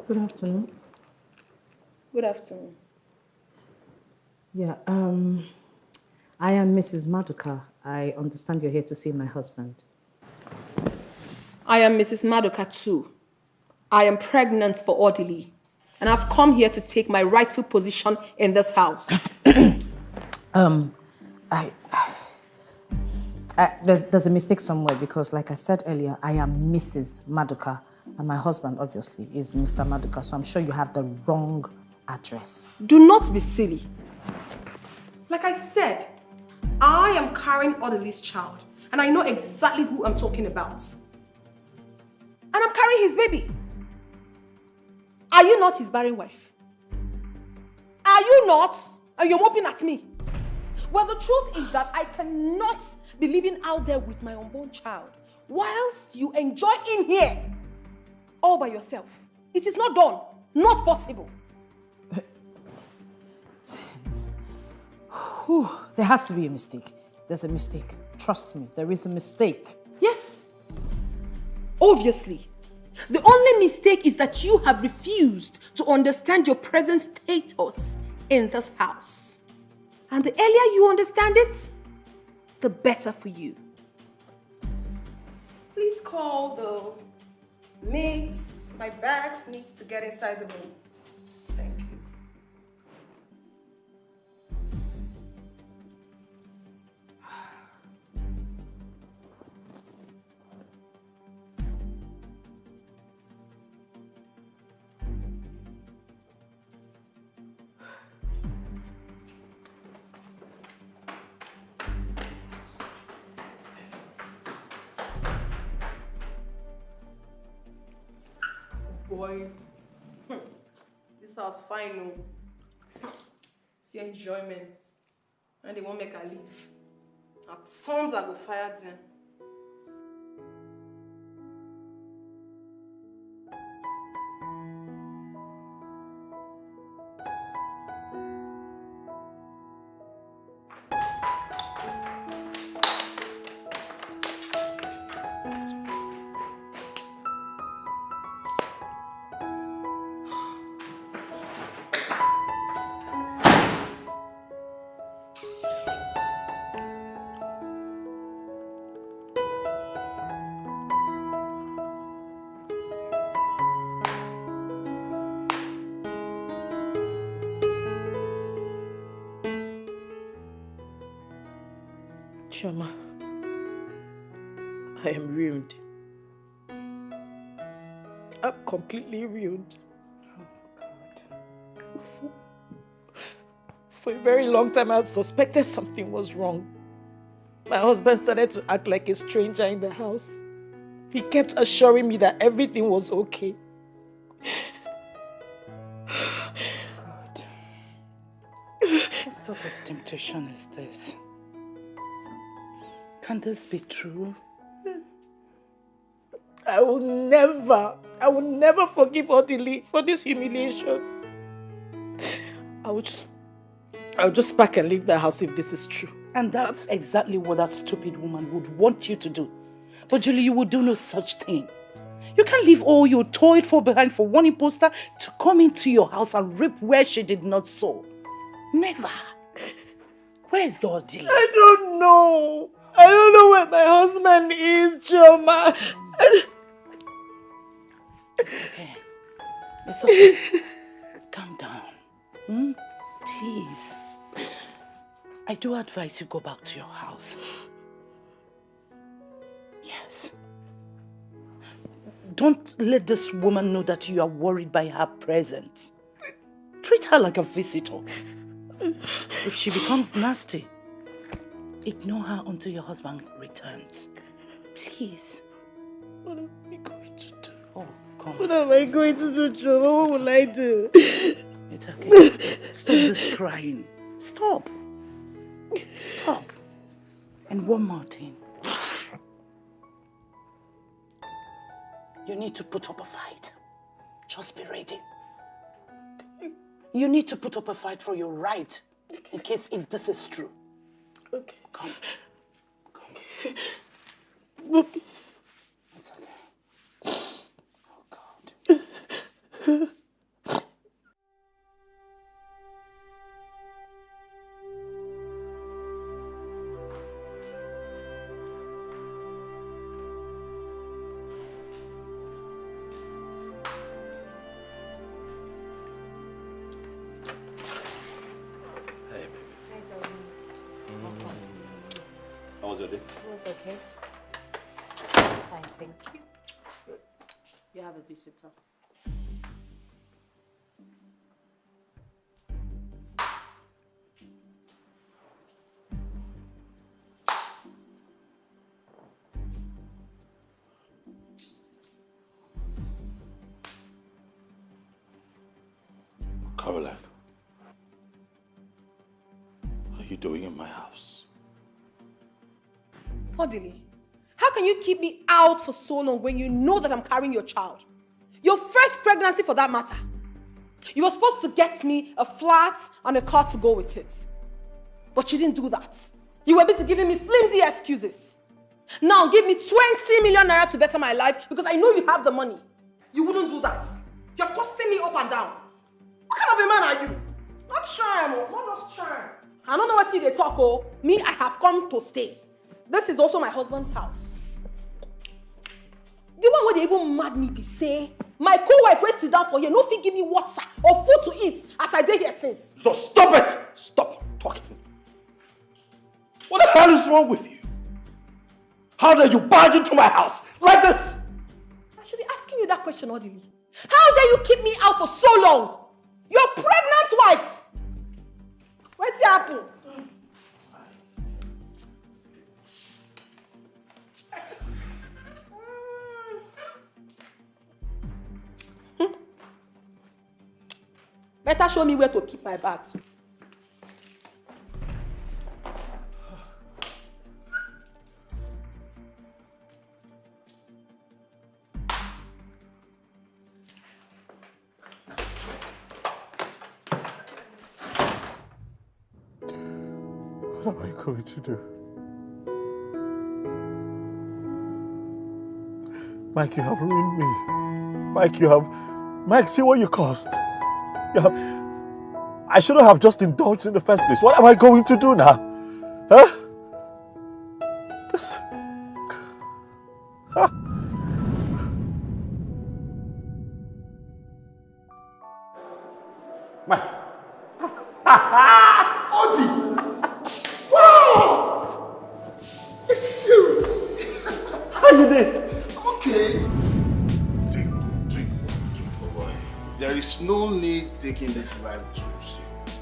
Good afternoon. Good afternoon. Yeah, I am Mrs. Maduka. I understand you're here to see my husband. I am Mrs. Maduka too. I am pregnant for orderly, and I've come here to take my rightful position in this house. There's a mistake somewhere because, like I said earlier, I am Mrs. Maduka, and my husband, obviously, is Mr. Maduka, so I'm sure you have the wrong address. Do not be silly. Like I said, I am carrying orderly's child, and I know exactly who I'm talking about. And I'm carrying his baby. Are you not his barren wife? Are you not? And you're moping at me. Well, the truth is that I cannot be living out there with my unborn child whilst you enjoy in here all by yourself. It is not done. Not possible. There has to be a mistake. There's a mistake. Trust me, there is a mistake. Yes. Obviously. The only mistake is that you have refused to understand your present status in this house. And the earlier you understand it, the better for you. Please call the maids. My bags needs to get inside the room. Thank you. Boy, this house fine, no. See enjoyments, and they won't make her leave. At sons I go fire them. Shoma, I am ruined. I'm completely ruined. For a very long time, I suspected something was wrong. My husband started to act like a stranger in the house. He kept assuring me that everything was okay. God. What sort of temptation is this? Can this be true? I will never forgive Odili for this humiliation. I'll just pack and leave the house if this is true. And that's exactly what that stupid woman would want you to do. But Julie, you would do no such thing. You can't leave all you toiled for behind for one imposter to come into your house and rip where she did not sow. Never. Where's the Odili? I don't know. I don't know where my husband is, Choma. It's okay. It's okay. Calm down. Please. I do advise you go back to your house. Yes. Don't let this woman know that you are worried by her presence. Treat her like a visitor. If she becomes nasty, ignore her until your husband returns. Please. What am I going to do? Oh, come on. What am I going to do, Choma? What will I do? It's okay. Stop this crying. Stop. Stop. And one more thing. You need to put up a fight. Just be ready. You need to put up a fight for your right, in case if this is true. Okay. Come. Okay. It's okay. Oh, God. It was okay. Fine, thank you. You have a visitor. Caroline, what are you doing in my house? Odili, how can you keep me out for so long when you know that I'm carrying your child? Your first pregnancy for that matter. You were supposed to get me a flat and a car to go with it. But you didn't do that. You were busy giving me flimsy excuses. Now give me 20 million naira to better my life because I know you have the money. You wouldn't do that. You're cussing me up and down. What kind of a man are you? Not charm, not just charm. I don't know what you they talk, oh. Me, I have come to stay. This is also my husband's house. The one where they even mad me be say, my co-wife will sit down for here, no fit give me water or food to eat as I did here since. So stop it! Stop talking. What the hell is wrong with you? How dare you barge into my house like this? I should be asking you that question, Odili. How dare you keep me out for so long? Your pregnant wife. What's happening? Better show me where to keep my bags. What am I going to do? Mike, you have ruined me. Mike, see what you caused. I shouldn't have just indulged in the first place. What am I going to do now? Huh? This... Huh? Mike. Oti! Wow! Okay. Drink, oh boy. There is no need taking this life too serious.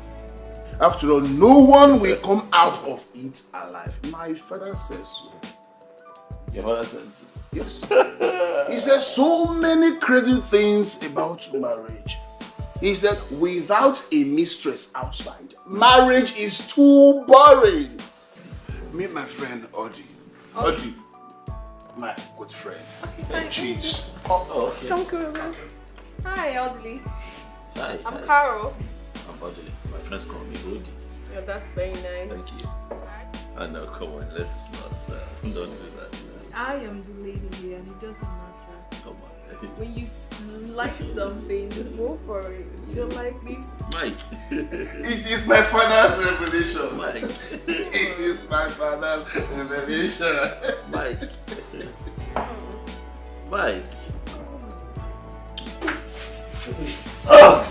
After all, no one will come out of it alive. My father says so. Your father says so? Yes. He said so many crazy things about marriage. He said, without a mistress outside, marriage is too boring. Meet my friend, Audrey. Audrey, my good friend. Jeez. Oh, okay. Come, Carol. Hi, Audley. Hi. I'm Carol. I'm Audley. My friends call me Odi. Yeah, that's very nice. Thank you. I know, come on, let's not, don't do that. I am the lady here and it doesn't matter. Come on. When you like something, go for it. You like me? Mike. It is my father's revelation. Mike. It is my father's revelation. Mike. Mike. Oh!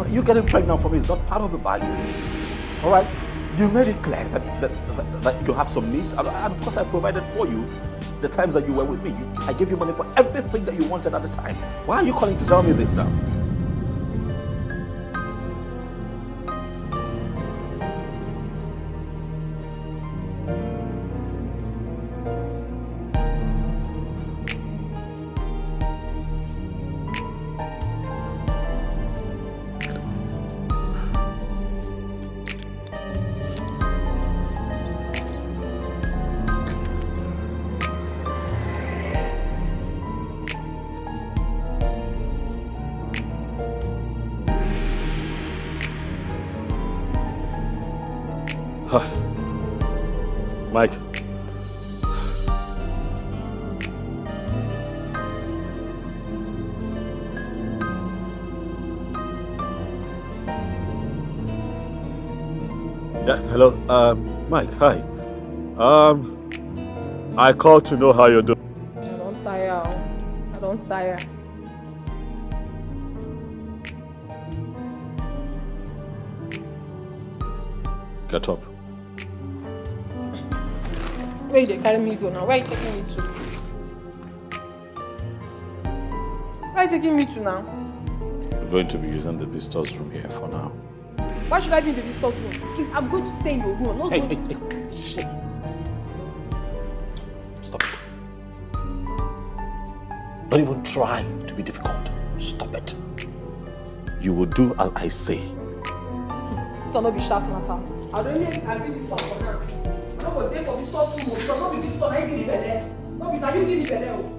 You getting pregnant for me is not part of the bargain. All right? You made it clear that you have some needs, and of course I provided for you the times that you were with me. I gave you money for everything that you wanted at the time. Why are you calling to tell me this now? Mike. Yeah, hello. Mike, hi. I called to know how you're doing. I don't tire. I don't tire. Get up. Where they carry me go now? Where are you taking me to? Where are you taking me to now? We're going to be using the visitors room here for now. Why should I be in the visitors room? Please, I'm going to stay in your room. Not going to... Shit. Stop it. Don't even try to be difficult. Stop it. You will do as I say. So not be shouting at her. I don't need this one for now. I'm not going to for this stuff room. Because not be this stuff. I give you better. Not be that you give me better.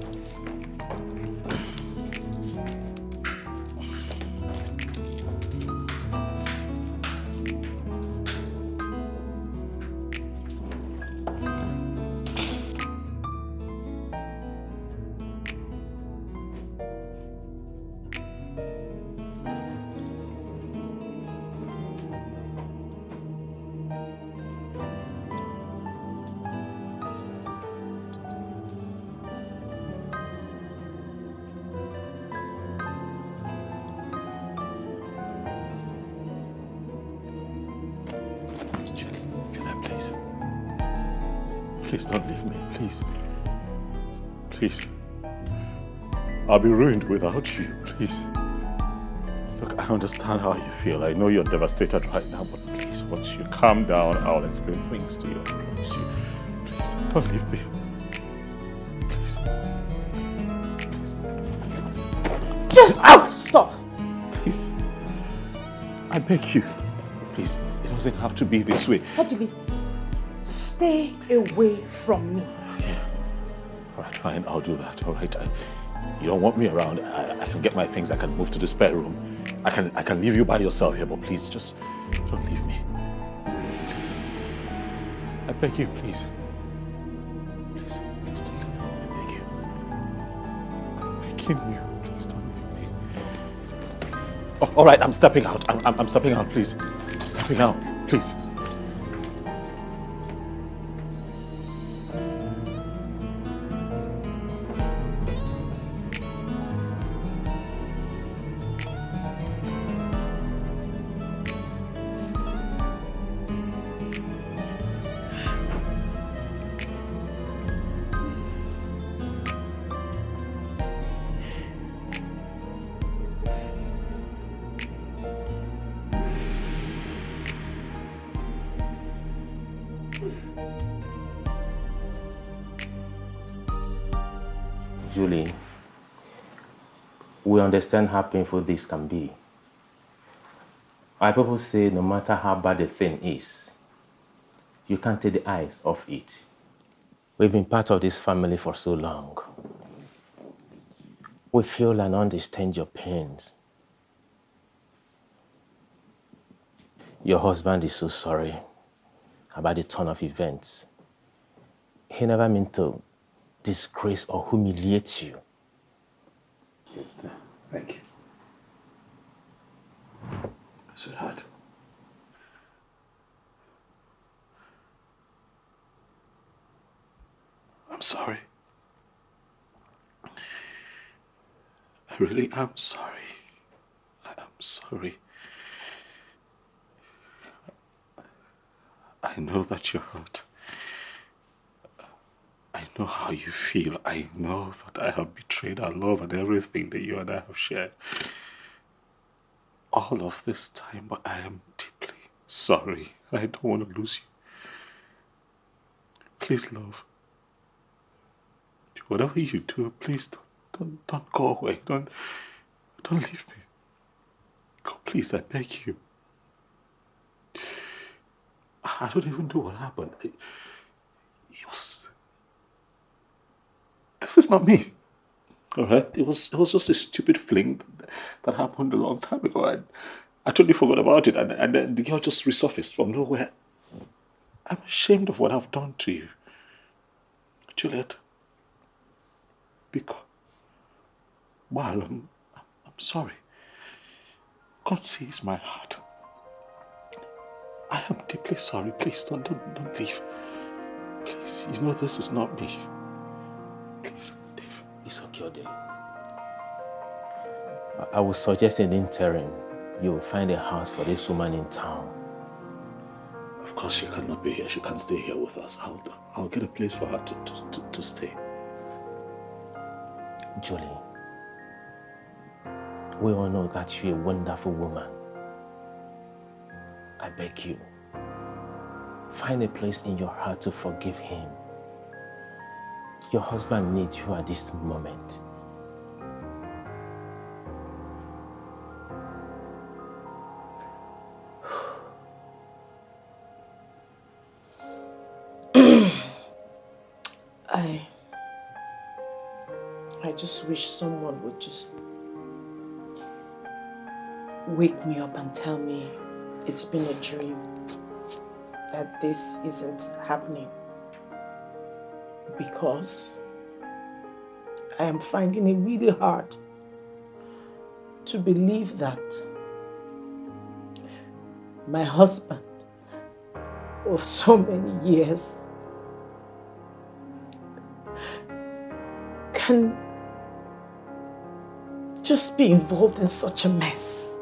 Please don't leave me, please. Please. I'll be ruined without you, please. Look, I understand how you feel. I know you're devastated right now, but please, once you calm down, I'll explain things to you. I promise you. Please, don't leave me. Please. Just out! Stop! Please. I beg you. Please, it doesn't have to be this way. What do you mean? Stay away from me. Okay. All right, fine. I'll do that. All right. You don't want me around. I can get my things. I can move to the spare room. I can leave you by yourself here, but please, just don't leave me. Please. I beg you, please. Please, please don't leave me. I beg you. I'm begging you. Please don't leave me. Oh, all right, I'm stepping out. I'm stepping out, please. I'm stepping out, please. Julie, we understand how painful this can be. Our people say no matter how bad the thing is, you can't take the eyes off it. We've been part of this family for so long. We feel and understand your pains. Your husband is so sorry about the turn of events. He never meant to disgrace or humiliate you. Thank you. Sweetheart. I'm sorry. I really am sorry. I am sorry. I know that you're hurt. I know how you feel. I know that I have betrayed our love and everything that you and I have shared. All of this time, but I am deeply sorry. I don't want to lose you. Please, love. Whatever you do, please don't go away. Don't leave me. Go, please, I beg you. I don't even know what happened. It was... This is not me. All right? It was just a stupid fling that happened a long time ago. I totally forgot about it, and then the girl just resurfaced from nowhere. I'm ashamed of what I've done to you. Juliet. Because... Well, I'm sorry. God sees my heart. I am deeply sorry. Please don't leave. Please, you know this is not me. Please, Dave. It's okay, Odele. I would suggest in the interim, you will find a house for this woman in town. Of course, she cannot be here. She can't stay here with us. I'll get a place for her to stay. Julie, we all know that you're a wonderful woman. I beg you, find a place in your heart to forgive him. Your husband needs you at this moment. I just wish someone would just wake me up and tell me it's been a dream, that this isn't happening. Because I am finding it really hard to believe that my husband of so many years can just be involved in such a mess.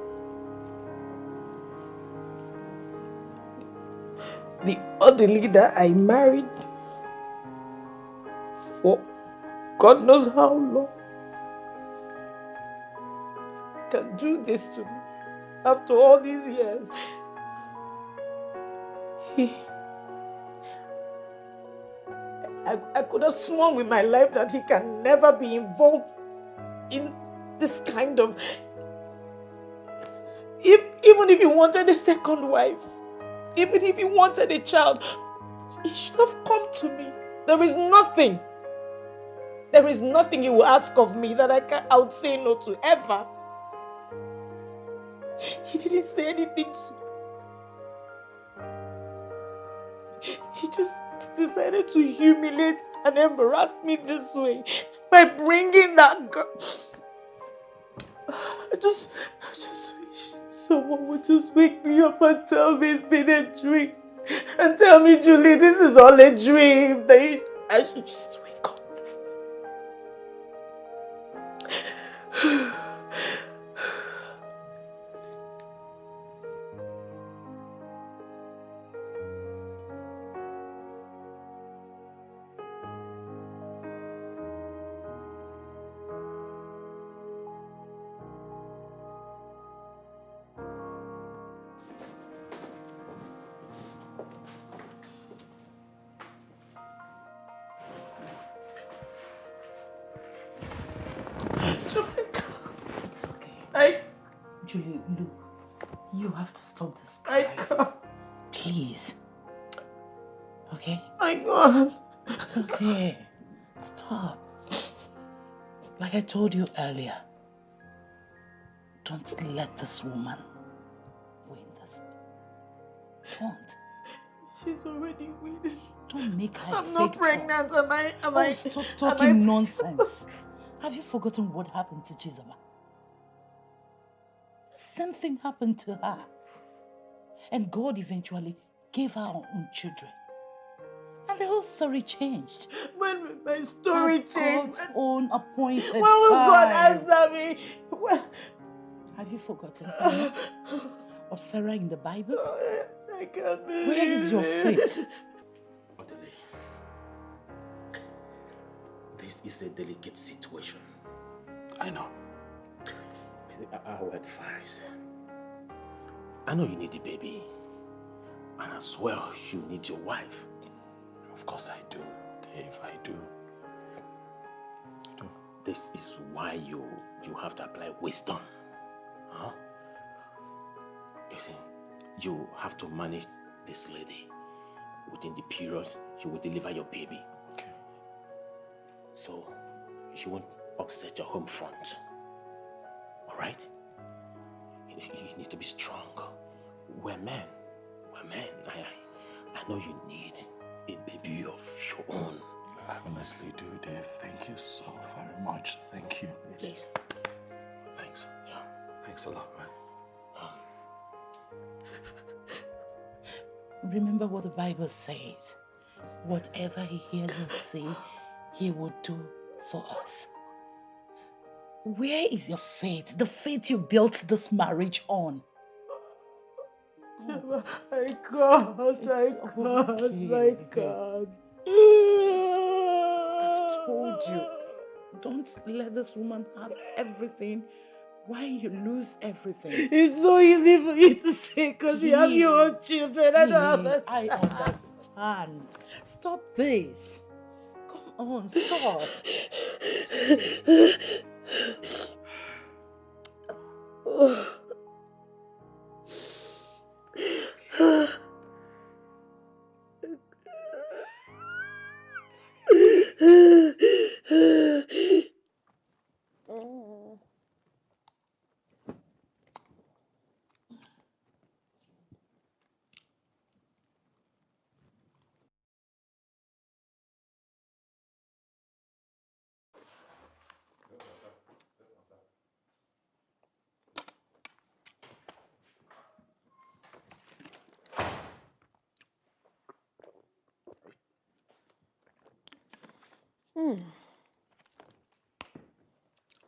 The other leader I married for God knows how long can do this to me after all these years. I could have sworn with my life that he can never be involved in this kind of... Even if he wanted a second wife, even if he wanted a child, he should have come to me. There is nothing he will ask of me that I would say no to, ever. He didn't say anything to me. he just decided to humiliate and embarrass me this way by bringing that girl. I just wish someone would just wake me up and tell me it's been a dream. And tell me, Julie, this is all a dream. I should just wake up. It's okay. Julie, look, you have to stop this crying. I can't. Please. Okay? I can't. It's okay. Stop. Like I told you earlier, don't let this woman win this. Don't. She's already winning. Don't make her I'm not pregnant. Am I? Stop talking nonsense. Have you forgotten what happened to Chizoba? The same thing happened to her. And God eventually gave her her own children. And the whole story changed. When will my story change? God's own appointed when will time. God answer me? Have you forgotten? Of Sarah in the Bible? I can't believe Where is your faith? Odele, this is a delicate situation. I know. Our word Faris. I know you need the baby. And as well, you need your wife. Of course I do, Dave, I do. This is why you have to apply wisdom. Huh? You see, you have to manage this lady. Within the period, she will deliver your baby. Okay. So, she won't upset your home front. Alright? You need to be strong. We're men. We're men. I know you need a baby of your own. I honestly do, Dave. Thank you so very much. Thank you. Please. Thanks. Yeah. Thanks a lot, man. Remember what the Bible says. Whatever he hears us say, he will do for us. Where is your faith? The faith you built this marriage on. I can't. I've told you, don't let this woman have everything. Why you lose everything? It's so easy for you to say because you have your own children. I don't have I understand. Stop this. Come on, stop.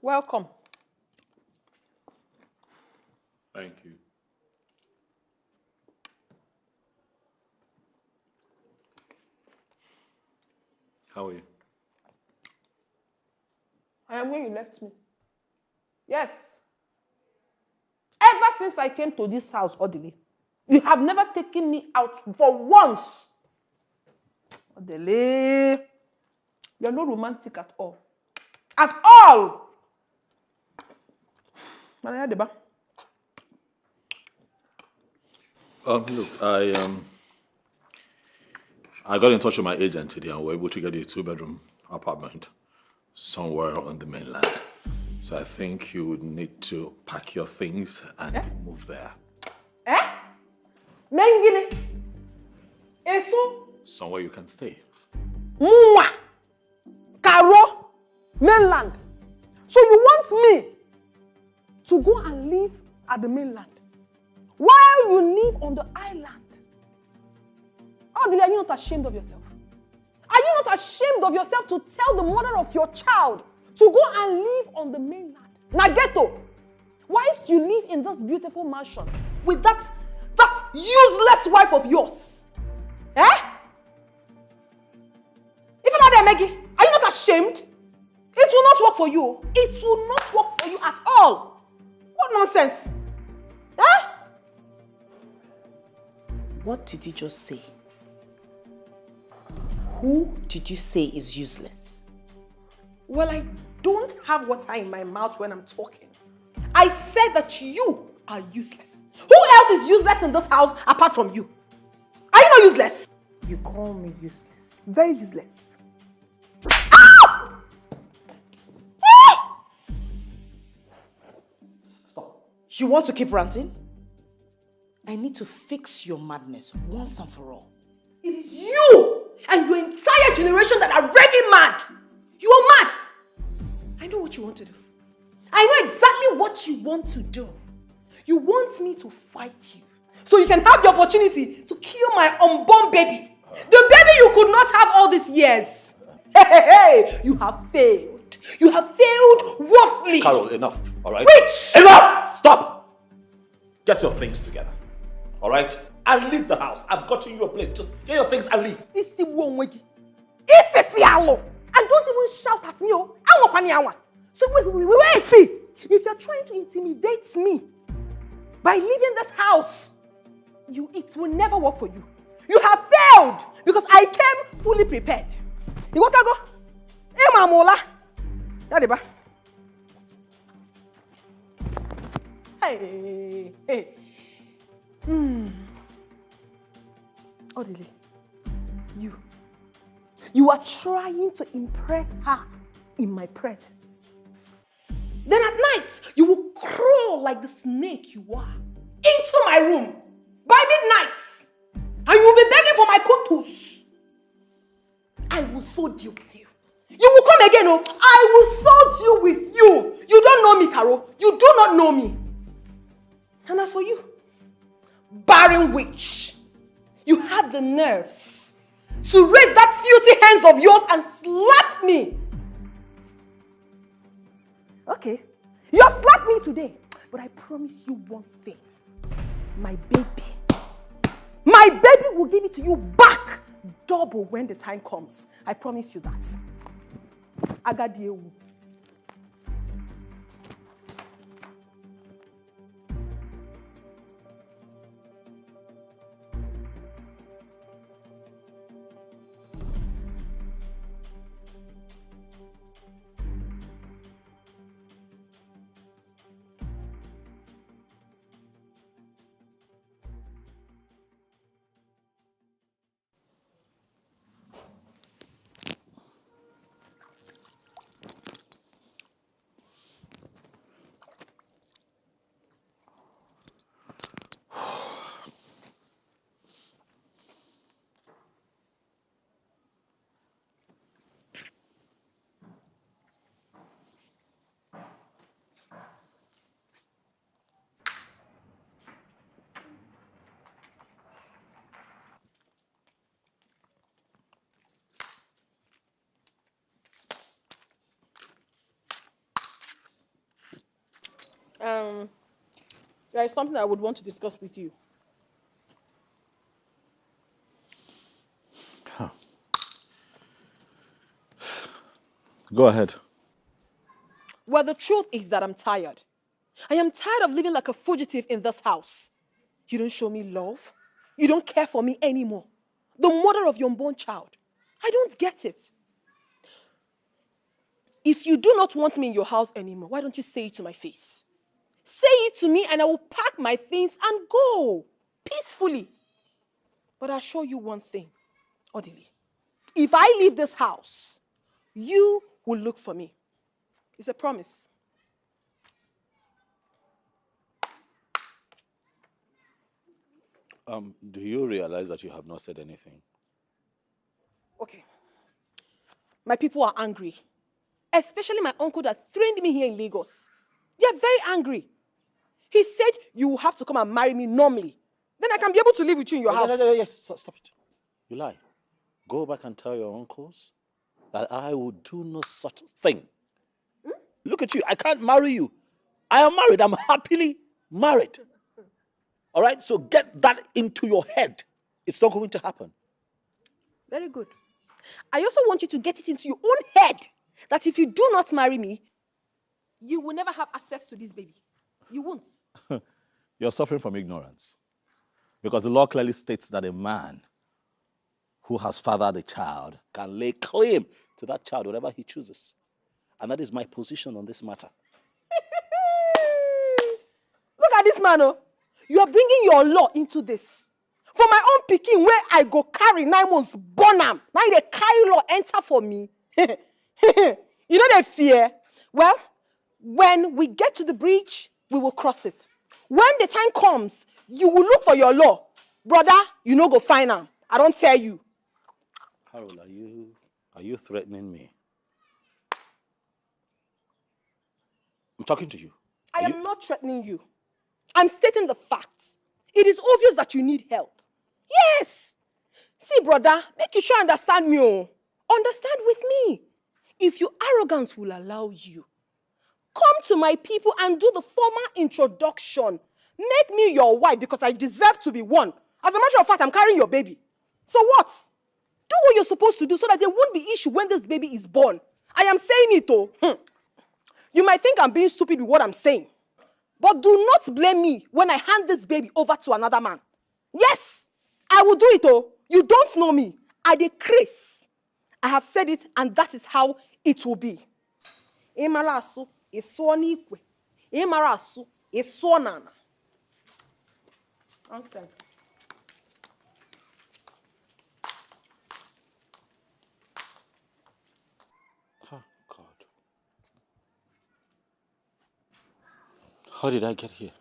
Welcome. Thank you. How are you? I am where you left me. Yes. Ever since I came to this house, Odile, you have never taken me out for once. Odile, you're not romantic at all. At all! Maria Deba. Look, I got in touch with my agent today and we're able to get a 2-bedroom apartment somewhere on the mainland. So I think you would need to pack your things and move there. Mengini? Eso? Somewhere you can stay. Mwah! Karo, mainland. So you want me to go and live at the mainland while you live on the island? Adele, are you not ashamed of yourself? Are you not ashamed of yourself to tell the mother of your child to go and live on the mainland? Nageto, whilst you live in this beautiful mansion with that useless wife of yours. Eh? Even like that, Maggie, are you not ashamed? It will not work for you. It will not work for you at all. What nonsense? Eh? What did you just say? Who did you say is useless? Well, I don't have water in my mouth when I'm talking. I said that you are useless. Who else is useless in this house apart from you? Are you not useless? You call me useless. Very useless. You want to keep ranting? I need to fix your madness once and for all. It is you and your entire generation that are raving mad. You are mad. I know what you want to do. I know exactly what you want to do. You want me to fight you so you can have the opportunity to kill my unborn baby. The baby you could not have all these years. Hey, you have failed. You have failed woefully. Carol, enough, all right? Which? Enough! Stop! Get your things together, all right? And leave the house. I've gotten you a place. Just get your things and leave. And don't even shout at me. So wait, see. If you're trying to intimidate me by leaving this house, it will never work for you. You have failed because I came fully prepared. You want to go? Hey, Mamola. Yadiba. Hey. Odile, you are trying to impress her in my presence. Then at night, you will crawl like the snake you are into my room by midnight. And you will be begging for my kutus. I will so deal with you. You will come again, oh. I will so deal with you. You don't know me, Carol. You do not know me. And as for you, barren witch, you had the nerves to raise that filthy hands of yours and slap me. Okay, you have slapped me today, but I promise you one thing. My baby will give it to you back double when the time comes. I promise you that. Agadiewu. There is something I would want to discuss with you. Go ahead. Well, the truth is that I'm tired. I am tired of living like a fugitive in this house. You don't show me love. You don't care for me anymore. The mother of your unborn child. I don't get it. If you do not want me in your house anymore, why don't you say it to my face? Say it to me and I will pack my things and go peacefully. But I'll show you one thing, Odile. If I leave this house, you will look for me. It's a promise. Do you realize that you have not said anything? Okay. My people are angry. Especially my uncle that trained me here in Lagos. They are very angry. He said you will have to come and marry me normally. Then I can be able to live with you in your house. Yes, stop it. You lie. Go back and tell your uncles that I will do no such thing. Look at you. I can't marry you. I am married. I'm happily married. All right? So get that into your head. It's not going to happen. Very good. I also want you to get it into your own head that if you do not marry me, you will never have access to this baby. You won't. You're suffering from ignorance. Because the law clearly states that a man who has fathered a child can lay claim to that child whenever he chooses. And that is my position on this matter. Look at this man, oh. You are bringing your law into this. For my own picking, where I go carry 9 months, born am. Now they carry law enter for me. You know they fear. Well, when we get to the bridge, we will cross it. When the time comes, you will look for your law. Brother, you no go find am. I don't tell you. Harold, are you threatening me? I'm talking to you. I am not threatening you. I'm stating the facts. It is obvious that you need help. Yes. See, brother, make you sure understand me. Oh. Understand with me. If your arrogance will allow you, come to my people and do the formal introduction. Make me your wife because I deserve to be one. As a matter of fact, I'm carrying your baby. So what? Do what you're supposed to do so that there won't be issue when this baby is born. I am saying it, oh. You might think I'm being stupid with what I'm saying. But do not blame me when I hand this baby over to another man. Yes, I will do it, oh. You don't know me. I decrease. I have said it, and that is how it will be. Emarasu is so nikwe. Emarasu is so nana. Okay. Oh, God. How did I get here?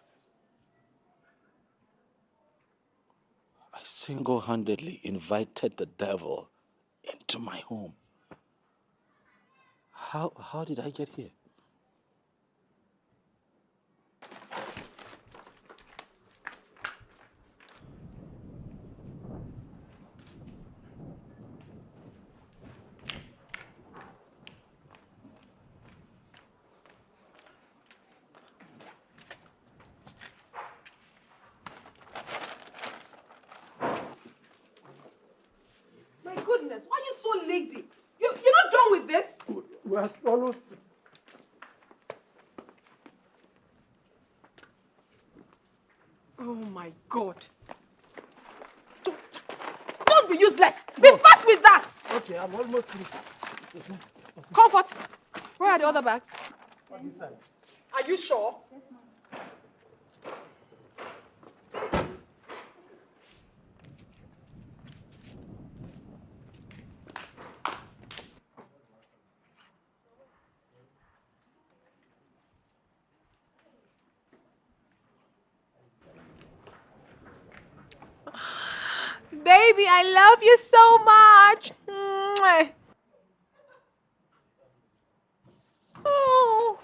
I single-handedly invited the devil into my home. How did I get here? My goodness, why are you so lazy? You're not done with this? We're almost. Oh my God. Don't be useless. Be fast with that. Okay, I'm almost through. Comfort. Where are the other bags? On this side. Are you sure? Yes, ma'am. Baby, I love you so much. Mwah. Oh.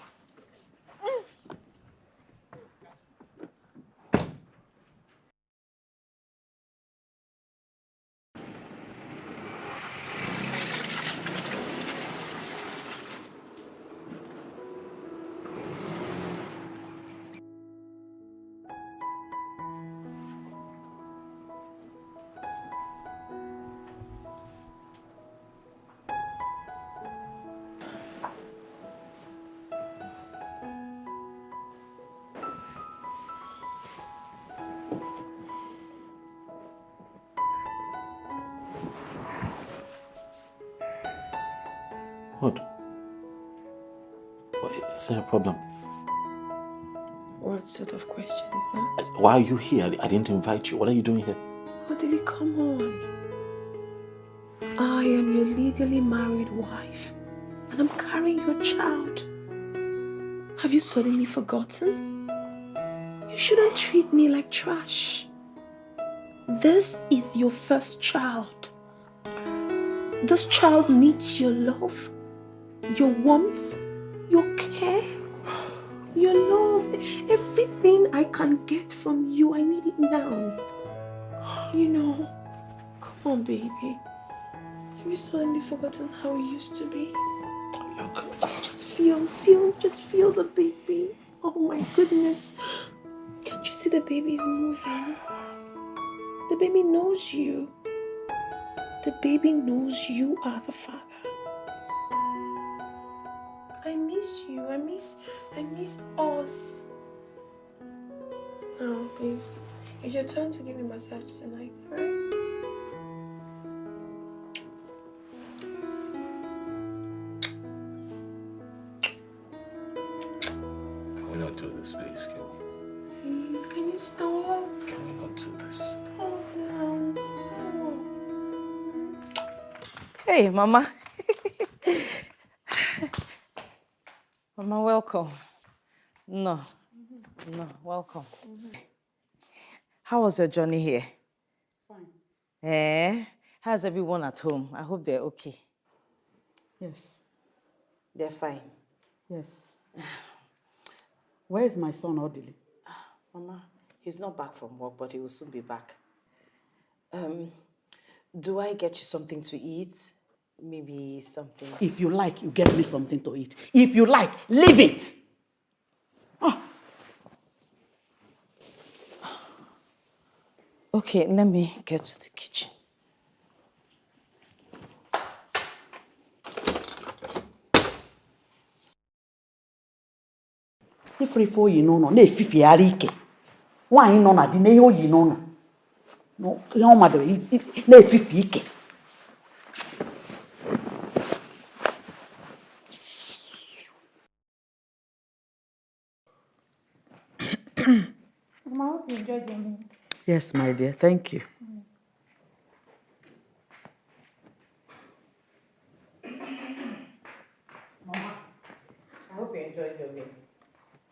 What? Is there a problem? What sort of question is that? Why are you here? I didn't invite you. What are you doing here? Odili, come on. I am your legally married wife, and I'm carrying your child. Have you suddenly forgotten? You shouldn't treat me like trash. This is your first child. This child needs your love, your warmth, your care, your love. Everything I can get from you, I need it now. You know, come on, baby. Have you suddenly forgotten how we used to be? Look, just feel the baby. Oh my goodness. Can't you see the baby's moving? The baby knows you. The baby knows you are the father. I miss you. I miss us. Oh, please. It's your turn to give me a massage tonight, alright? Can we not do this, please? Can we? Please, can you stop? Can we not do this? Oh, no. Hey, Mama. Mama, welcome. No, welcome. How was your journey here? Fine. How's everyone at home? I hope they're okay. Yes. They're fine. Yes. Where is my son, Odili? Mama, he's not back from work, but he will soon be back. Do I get you something to eat? Maybe something... If you like, you get me something to eat. If you like, leave it! Okay, let me get to the kitchen. Ifrifo yi no na-efifi ara ike. Nwaanyị nọ na di na ihe oyi n'ụlọ. No, ihe ọ madara na-efifi ike. Mama, I hope you enjoyed your meal. Yes, my dear, thank you. Mama, I hope you enjoyed your meal.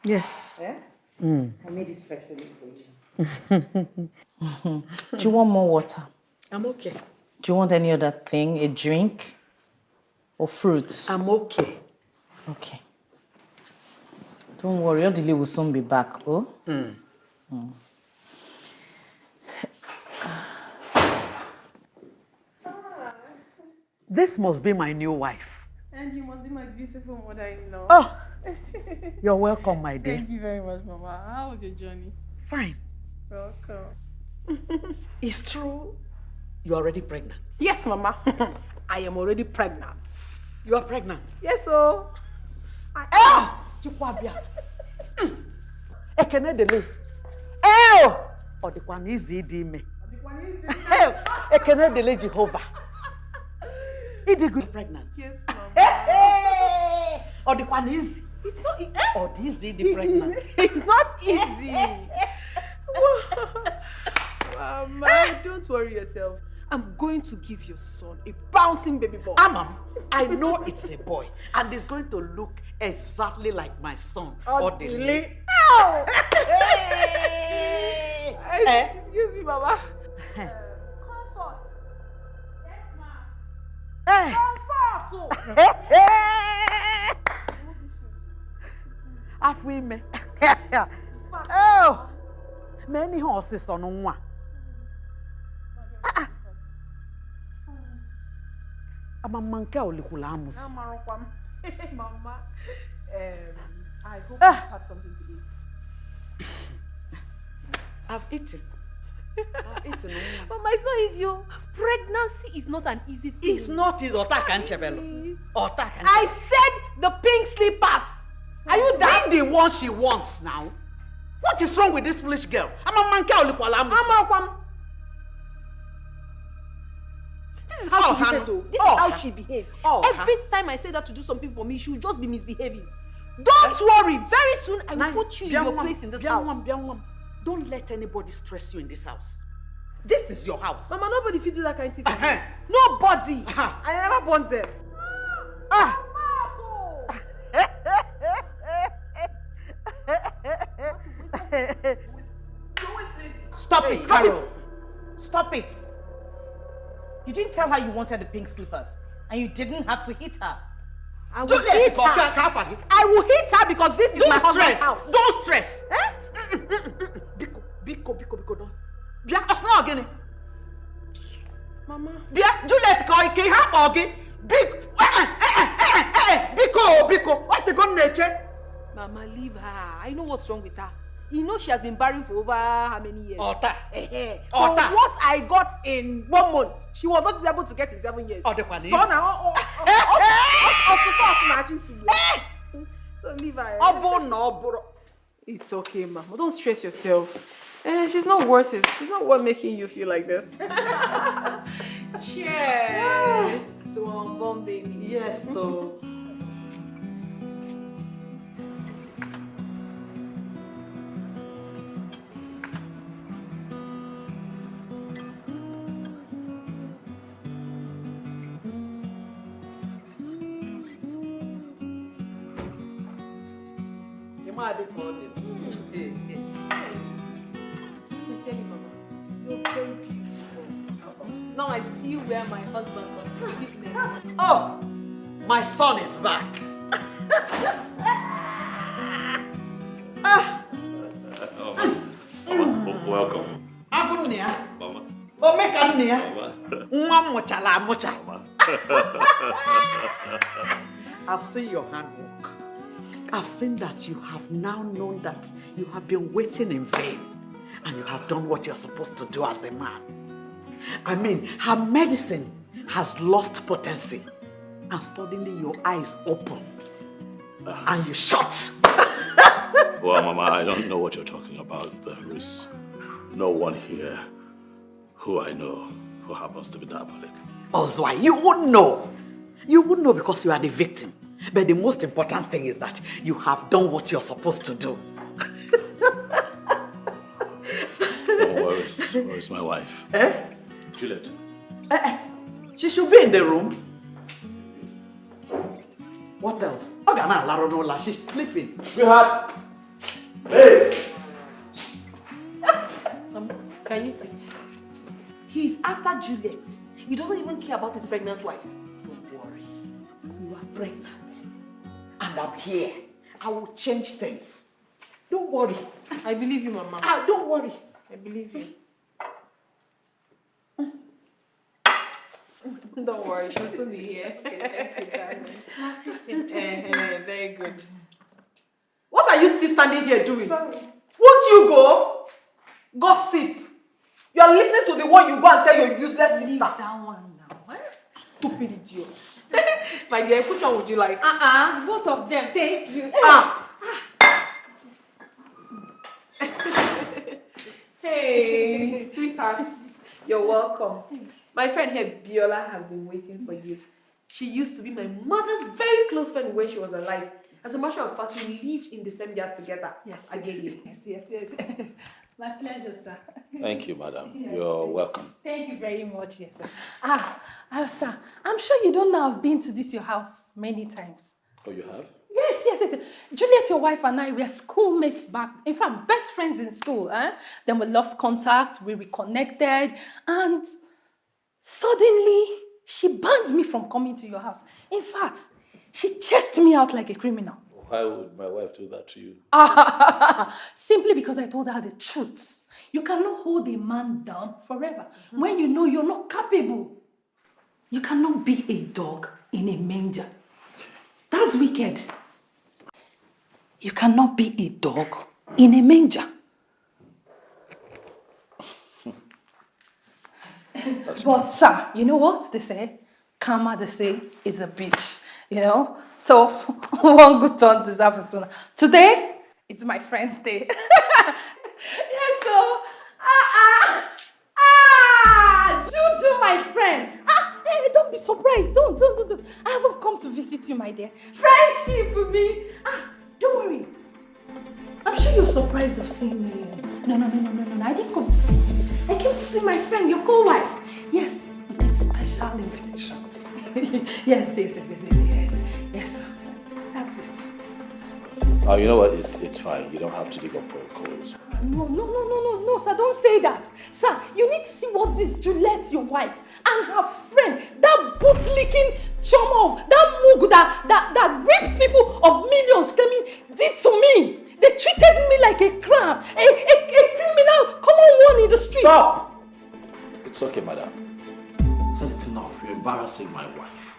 Yes. Yeah? Mm. I made it specially for you. Do you want more water? I'm okay. Do you want any other thing? A drink? Or fruits? I'm okay. Okay. Don't worry, Odili will soon be back, oh? Mm. This must be my new wife. And you must be my beautiful mother-in-law. Oh, you're welcome, my dear. Thank you very much, Mama. How was your journey? Fine. Welcome. It's true you're already pregnant. Yes, Mama. I am already pregnant. You are pregnant? Yes, oh. Chikwabia. Ekene dele. Oh! Odikwa n'izi dị ime. Ekene dele Jehovah. He did good pregnant. Yes, Mama. Odikwa n'izi. It's not easy. Odizi the pregnant. It's not easy. Mama, don't worry yourself. I'm going to give your son a bouncing baby boy. Amam, I know it's a boy, and it's going to look exactly like my son. Odili. Excuse me, Mama. Comfort. Yes, ma'am. Comfort. Afime. Oh, many horses on one. I'm a monkey olikulamus. Mama, I hope you had something to eat. I've eaten. Mama, it's not easy. Pregnancy is not an easy thing. It's not easy. I said the pink slippers. Are you daft? Bring the one she wants now. What is wrong with this foolish girl? I'm a monkey olikulamus. This is how she behaves. This is how she behaves. Every time I say that to do something for me, she will just be misbehaving. Don't worry. Very soon I will put you in your place in this house. Don't let anybody stress you in this house. This is your house. Mama, nobody fit do that kind of thing for me. Nobody. I never born them. Stop it, Carol. Stop it. You didn't tell her you wanted the pink slippers, and you didn't have to hit her. I will hit her. I will hit her because this is my husband's house. Don't stress. Biko, don't. Bia, osna again. Mama. Bia, Juliet, go okay, ha again. Biko, what the gun nature? Mama, leave her. I know what's wrong with her. You know she has been barren for over how many years? Ota. So what I got in 1 month, she was not able to get in 7 years. Oh, the one is. So now, so leave her. It's okay, Mama. Don't stress yourself. She's not worth it. She's not worth making you feel like this. Cheers to unborn baby. Yes, so. Sincerely, Mama, you're very beautiful. Now I see where my husband got his cuteness from. Oh, my son is back. Welcome. Mama. I've seen your handwork. I've seen that you have now known that you have been waiting in vain and you have done what you're supposed to do as a man. I mean, her medicine has lost potency and suddenly your eyes open and you shut. Well, Mama, I don't know what you're talking about. There is no one here who I know who happens to be diabolic. Ozwai, you wouldn't know. You wouldn't know because you are the victim. But the most important thing is that you have done what you're supposed to do. Where is my wife? Juliet. She should be in the room. What else? She's sleeping. Sweetheart. Hey! Can you see? He's after Juliet. He doesn't even care about his pregnant wife. Don't worry. You are pregnant. And I'm here. I will change things. Don't worry. I believe you, Mama. Don't worry. I believe you. Don't worry, she'll soon be here. Thank you, darling. Very good. What are you still standing here doing? Sorry. Won't you go? Gossip. You are listening to the one you go and tell your useless sister. Leave that one now. What? Stupid idiot. My dear, which one would you like? Both of them. Thank you. Hey, sweetheart. You're welcome. My friend here, Biola, has been waiting for you. She used to be my mother's very close friend when she was alive. As a matter of fact, we lived in the same yard together. Yes. Again. Yes. My pleasure, sir. Thank you, madam. Yes. You're welcome. Thank you very much, yes, sir. Sir, I'm sure you don't know I've been to your house many times. Oh, you have? Yes. Juliet, your wife, and I were schoolmates back. In fact, best friends in school. Then we lost contact, we reconnected, and suddenly she banned me from coming to your house. In fact, she chased me out like a criminal. Why would my wife do that to you? Simply because I told her the truth. You cannot hold a man down forever when you know you're not capable. You cannot be a dog in a manger. That's wicked. You cannot be a dog in a manger. But sir, you know what they say? Karma, they say, is a bitch. You know? So, one good turn deserves a turn. Today, it's my friend's day. Yes, so, Juju, my friend. Hey, don't be surprised. Don't. I haven't come to visit you, my dear. Friendship with me. Don't worry. I'm sure you're surprised of seeing me. No. I didn't come to see you. I came to see my friend, your co-wife. Yes, with a special invitation. Yes. That's it. Oh, you know what? It's fine. You don't have to dig up protocols. No, sir, don't say that. Sir, you need to see what this Juliet, your wife, and her friend, that boot-licking chum of, that mug that rapes people of millions, claiming, did to me. They treated me like a crab, a criminal, common one in the street. Stop! It's okay, madam. I said it's enough. You're embarrassing my wife.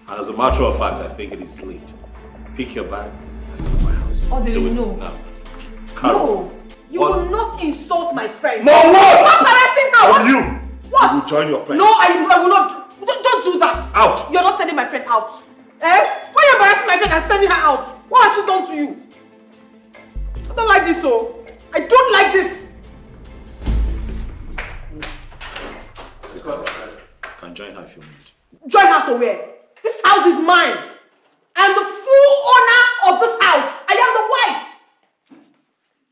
And as a matter of fact, I think it is late. Pick your bag and go to my house. Oh, Do it no. now. Carol, No, you will not insult my friend. No, what? Stop harassing her. What? You? What? You will join your friend. No, I will not. Don't do that. Out. You're not sending my friend out. Eh? Why are you embarrassing my friend and sending her out? What has she done to you? I don't like this, oh. I don't like this. You can join her if you want. Join her to where? This house is mine. I am the full owner of this house. I am the wife.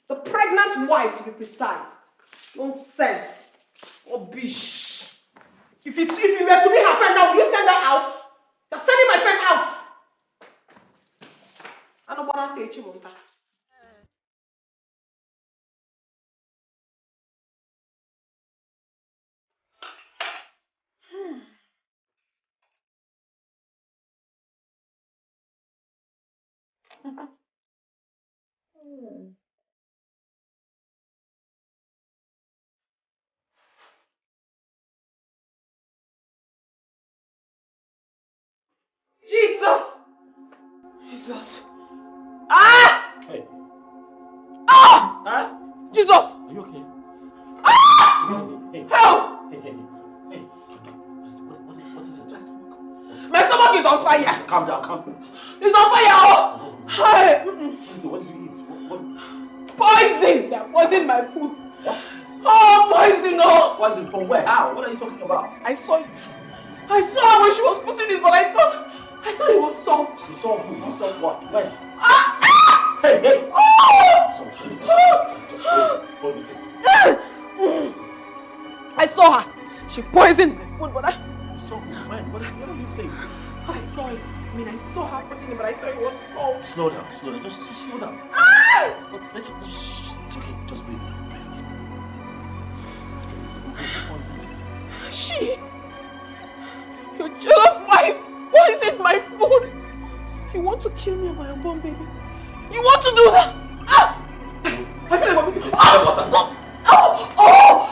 The pregnant wife, to be precise. Nonsense. Rubbish. If you were to be her friend now, will you send her out? You're sending my friend out. I don't want to tell you. Jesus! Ah! Hey. Ah! Huh? Jesus! Are you okay? Ah! Hey. Help! Hey. What is it? My stomach is on fire! Calm down. It's on fire! Oh! Hey. What did you eat? What? Poison! They poisoned my food. What? Oh, poison! Oh! Poison from where? How? What are you talking about? I saw it. I saw her when she was putting it, but I thought it was salt. You saw who? You saw what? When? Ah! Ah! Hey! Oh! Sorry. Just hold me, take this. I saw her. She poisoned my food, but I saw who? When? What are you saying? I saw it. I mean, I saw her putting it, but I thought it was salt. Slow down. Just slow down. Ah! It's okay. Just breathe. She, your jealous wife, poisoned my food. You want to kill me and my unborn baby? You want to do that? Ah! I feel like I'm missing. Ah! Oh! Oh!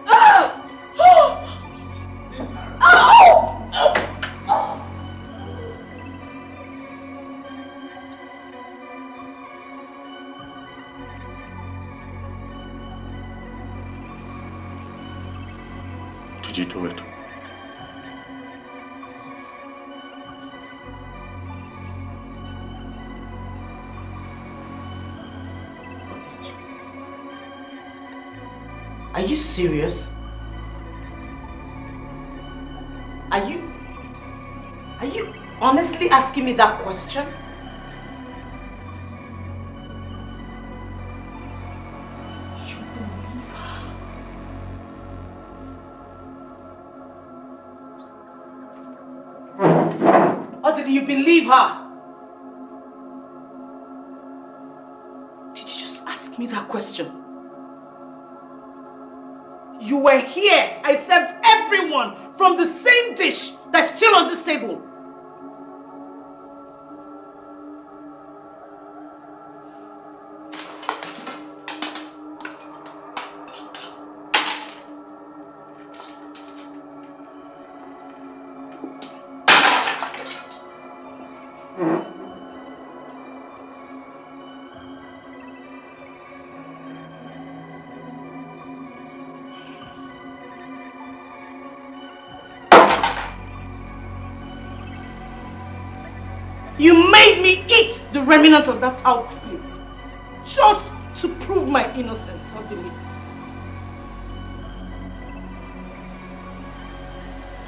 Ah! Oh! Oh! Did you do it? Are you serious? Are you honestly asking me that question? You believe her? Or did you believe her? Did you just ask me that question? You were here. I served everyone from the same dish that's still on this table. You made me eat the remnant of that out split just to prove my innocence suddenly.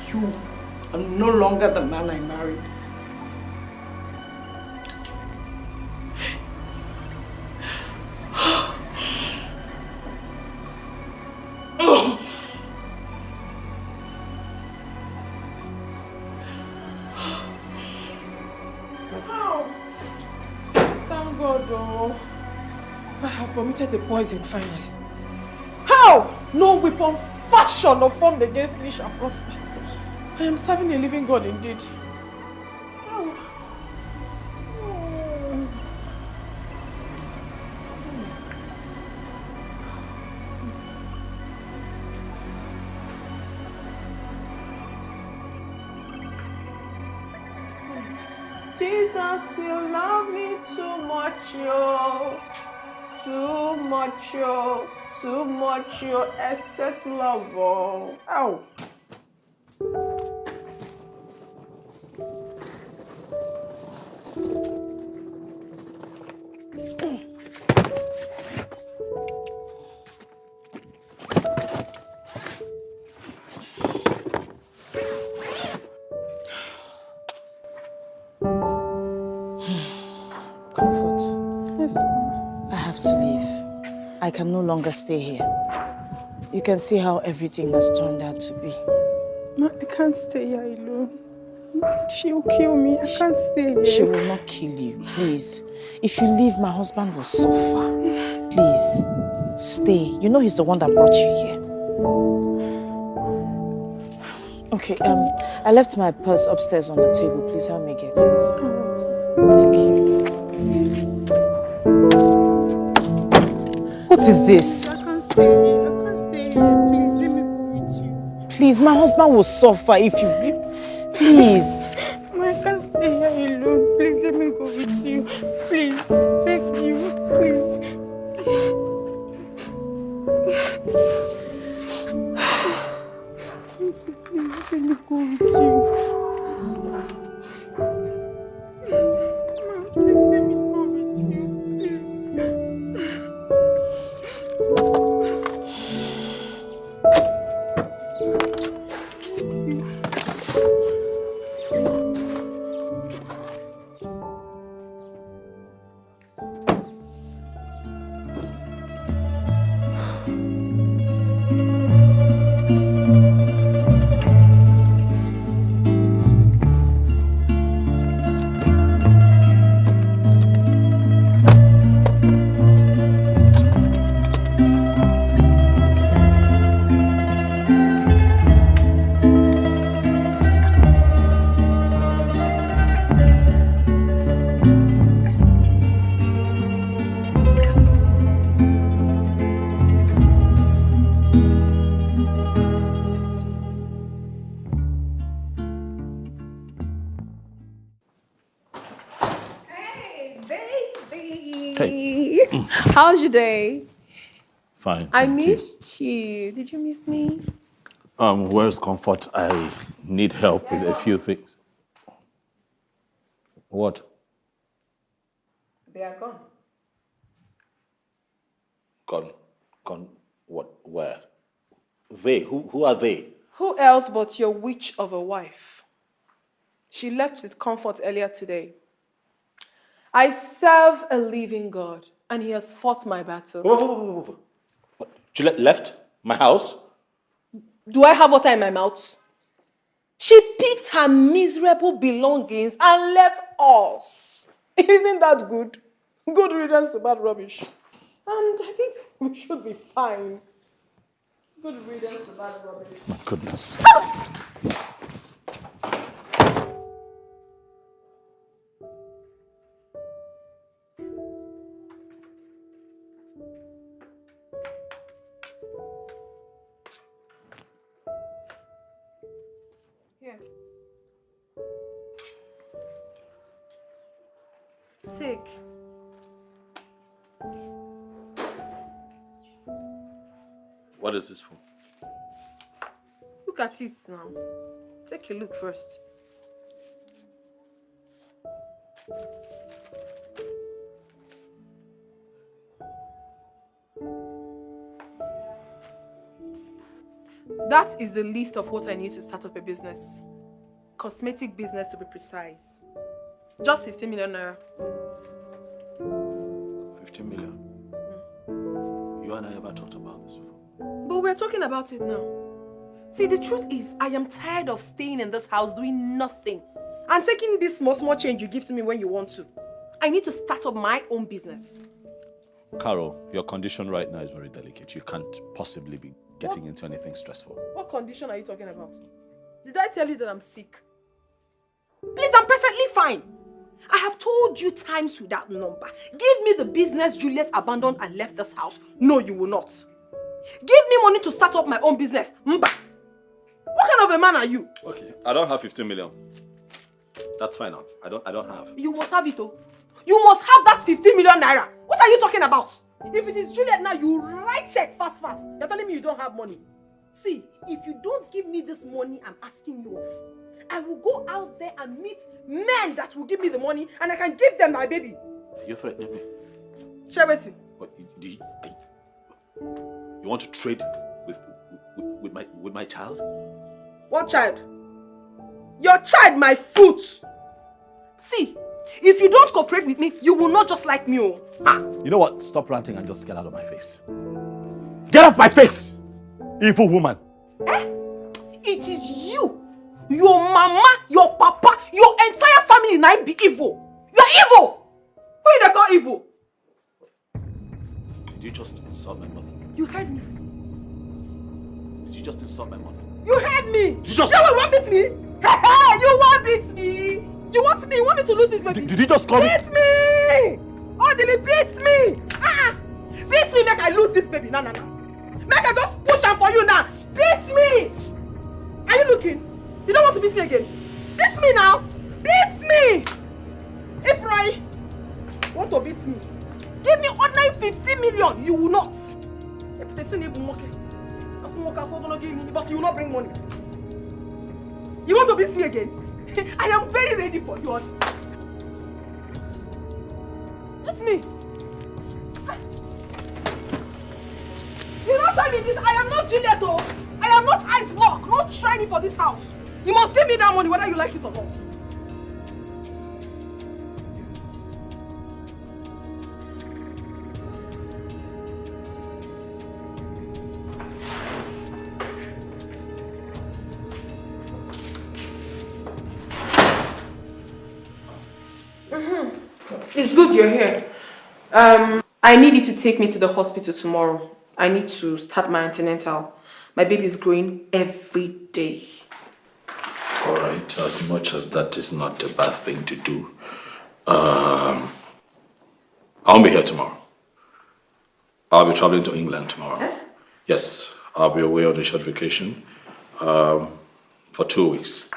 You are no longer the man I married. Thank God, oh. I have vomited the poison finally. No weapon fashioned or formed against me shall prosper. I am serving a living God indeed. Oh. Jesus, you love me too much, yo. Too much, yo. Too much, yo. Excess love, oh. Ow. Comfort. Yes, I have to leave. I can no longer stay here. You can see how everything has turned out to be. Ma, I can't stay here alone. She will kill me. I can't stay here. She will not kill you, please. If you leave, my husband will suffer. Please, stay. You know he's the one that brought you here. Okay, I left my purse upstairs on the table. Please help me get it. Thank you. What is this? I can't stay here. I can't stay here. Please, let me go with you. Please, my husband will suffer if you... Please. Ma, I can't stay here alone. Please, let me go with you. Please, beg you. Please. Please, let me go with you. Ma, please, let me go with you. Please. How's your day? Fine. I thank you. missed you. Did you miss me? Where's Comfort? I need help with a few things. What? They are gone. Gone. What? Where? They? Who are they? Who else but your witch of a wife? She left with Comfort earlier today. I serve a living God, and he has fought my battle. What? Juliet left my house? Do I have water in my mouth? She picked her miserable belongings and left us. Isn't that good? Good riddance to bad rubbish. And I think we should be fine. Good riddance to bad rubbish. My goodness. Here. Take. What is this for? Look at it now. Take a look first. That is the list of what I need to start up a business. Cosmetic business to be precise. Just 15 million naira. 15 million. You and I never talked about this before. But we're talking about it now. See, the truth is, I am tired of staying in this house doing nothing and taking this small change you give to me when you want to. I need to start up my own business. Carol, your condition right now is very delicate. You can't possibly be getting into anything stressful. What condition are you talking about? Did I tell you that I'm sick? Please, I'm perfectly fine. I have told you times without number. Give me the business Juliet abandoned and left this house. No, you will not. Give me money to start up my own business. Mba. What kind of a man are you? Okay, I don't have 15 million. That's fine now. I don't have. You must have it, oh. You must have that 15 million naira. What are you talking about? If it is Juliet now, you write check fast. You're telling me you don't have money. See, if you don't give me this money I'm asking you of, I will go out there and meet men that will give me the money and I can give them my baby. You're threatening me. Charity. What, you want to trade with my child? What child? Your child, my foot. See, if you don't cooperate with me, you will not just like me. Oh. Ah. You know what? Stop ranting and just get out of my face. Get off my face! Evil woman. It is you, your mama, your papa, your entire family now be evil. You are evil. Who you call evil? Did you just insult my mother? You heard me. Did you just insult my mother? You heard me. Did you just... You want beat me? You want beat me? You want me? You want me to lose this baby? Did you just call me? Beat me! Oh, did he beat me? Beat me, make I lose this baby. No. Make I just push him for you now. Beat me! Are you looking? You don't want to beat me again? Beat me now! Beat me! If I want to beat me, give me ordinary 50 million. You will not. But you will not bring money. You want to beat me again? I am very ready for you. That's me. You not try me this. I am not Juliet. I am not ice block. Don't try me for this house. You must give me that money whether you like it or not. It's good you're here. I need you to take me to the hospital tomorrow. I need to start my antenatal. My baby is growing every day. All right, as much as that is not a bad thing to do, I'll be here tomorrow. I'll be traveling to England tomorrow. Yes, I'll be away on a short vacation for 2 weeks.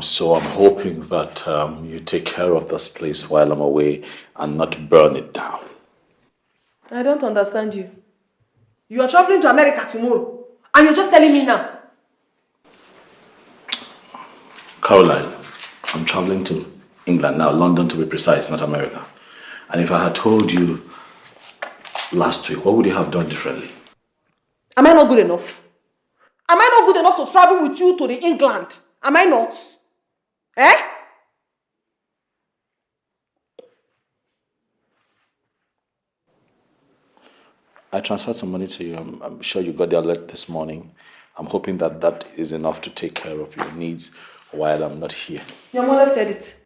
So I'm hoping that you take care of this place while I'm away and not burn it down. I don't understand you. You are traveling to America tomorrow and you're just telling me now. Caroline, I'm traveling to England now, London to be precise, not America. And if I had told you last week, what would you have done differently? Am I not good enough? Am I not good enough to travel with you to the England? Am I not? I transferred some money to you. I'm sure you got the alert this morning. I'm hoping that that is enough to take care of your needs while I'm not here. Your mother said it.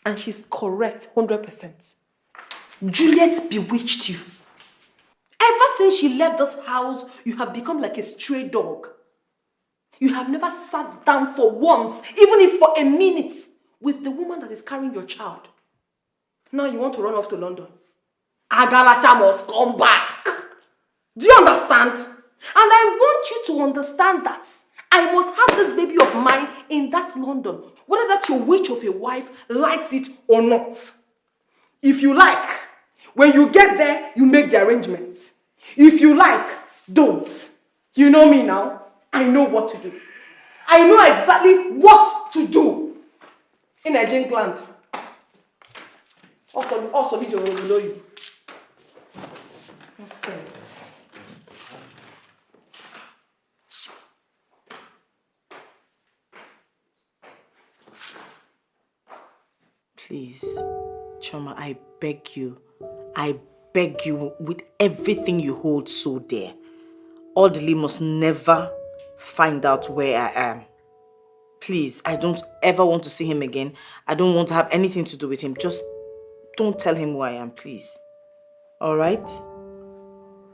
And she's correct, 100%. Juliet bewitched you. Ever since she left this house, you have become like a stray dog. You have never sat down for once, even if for a minute, with the woman that is carrying your child. Now you want to run off to London. Agalacha must come back. Do you understand? And I want you to understand that I must have this baby of mine in that London, whether that your witch of a wife likes it or not. If you like, when you get there, you make the arrangements. If you like, don't. You know me now. I know what to do. I know exactly what to do. In Nigerian land. Also, video will know you. Nonsense. Please, Choma, I beg you with everything you hold so dear. Audley must never find out where I am. Please, I don't ever want to see him again. I don't want to have anything to do with him. Just don't tell him who I am, please. Alright?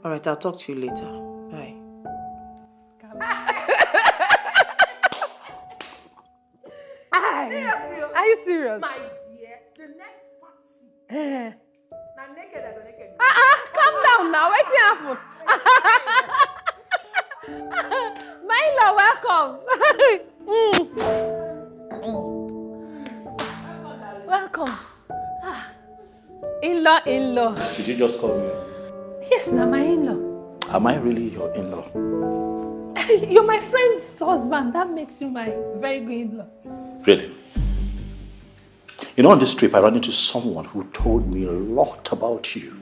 Alright, I'll talk to you later. serious? My dear, the next party. Eh. Now naked, I go naked. Calm down now. What's happened? My in-law, welcome. Welcome. In-law. Did you just call me? Yes, now my in-law. Am I really your in-law? You're my friend's husband. That makes you my very good in-law. Really? You know, on this trip, I ran into someone who told me a lot about you.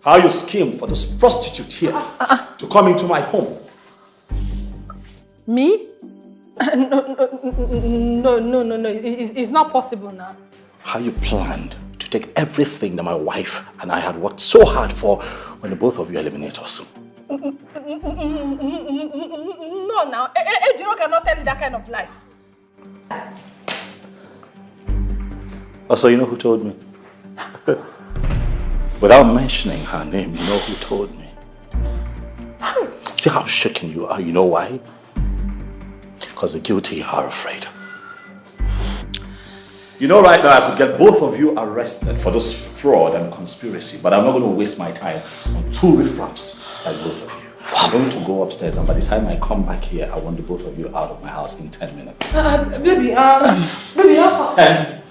How you schemed for this prostitute here to come into my home. Me? No. It's not possible now. How you planned to take everything that my wife and I had worked so hard for when the both of you eliminate us. No, now. Ejiro cannot tell you that kind of lie. Oh, so you know who told me? Without mentioning her name, you know who told me? See how shaken you are, you know why? Because the guilty are afraid. You know right now I could get both of you arrested for this fraud and conspiracy, but I'm not going to waste my time on two riffraffs like both of you. I'm going to go upstairs, and by the time I come back here, I want the both of you out of my house in 10 minutes. Baby, how fast? 10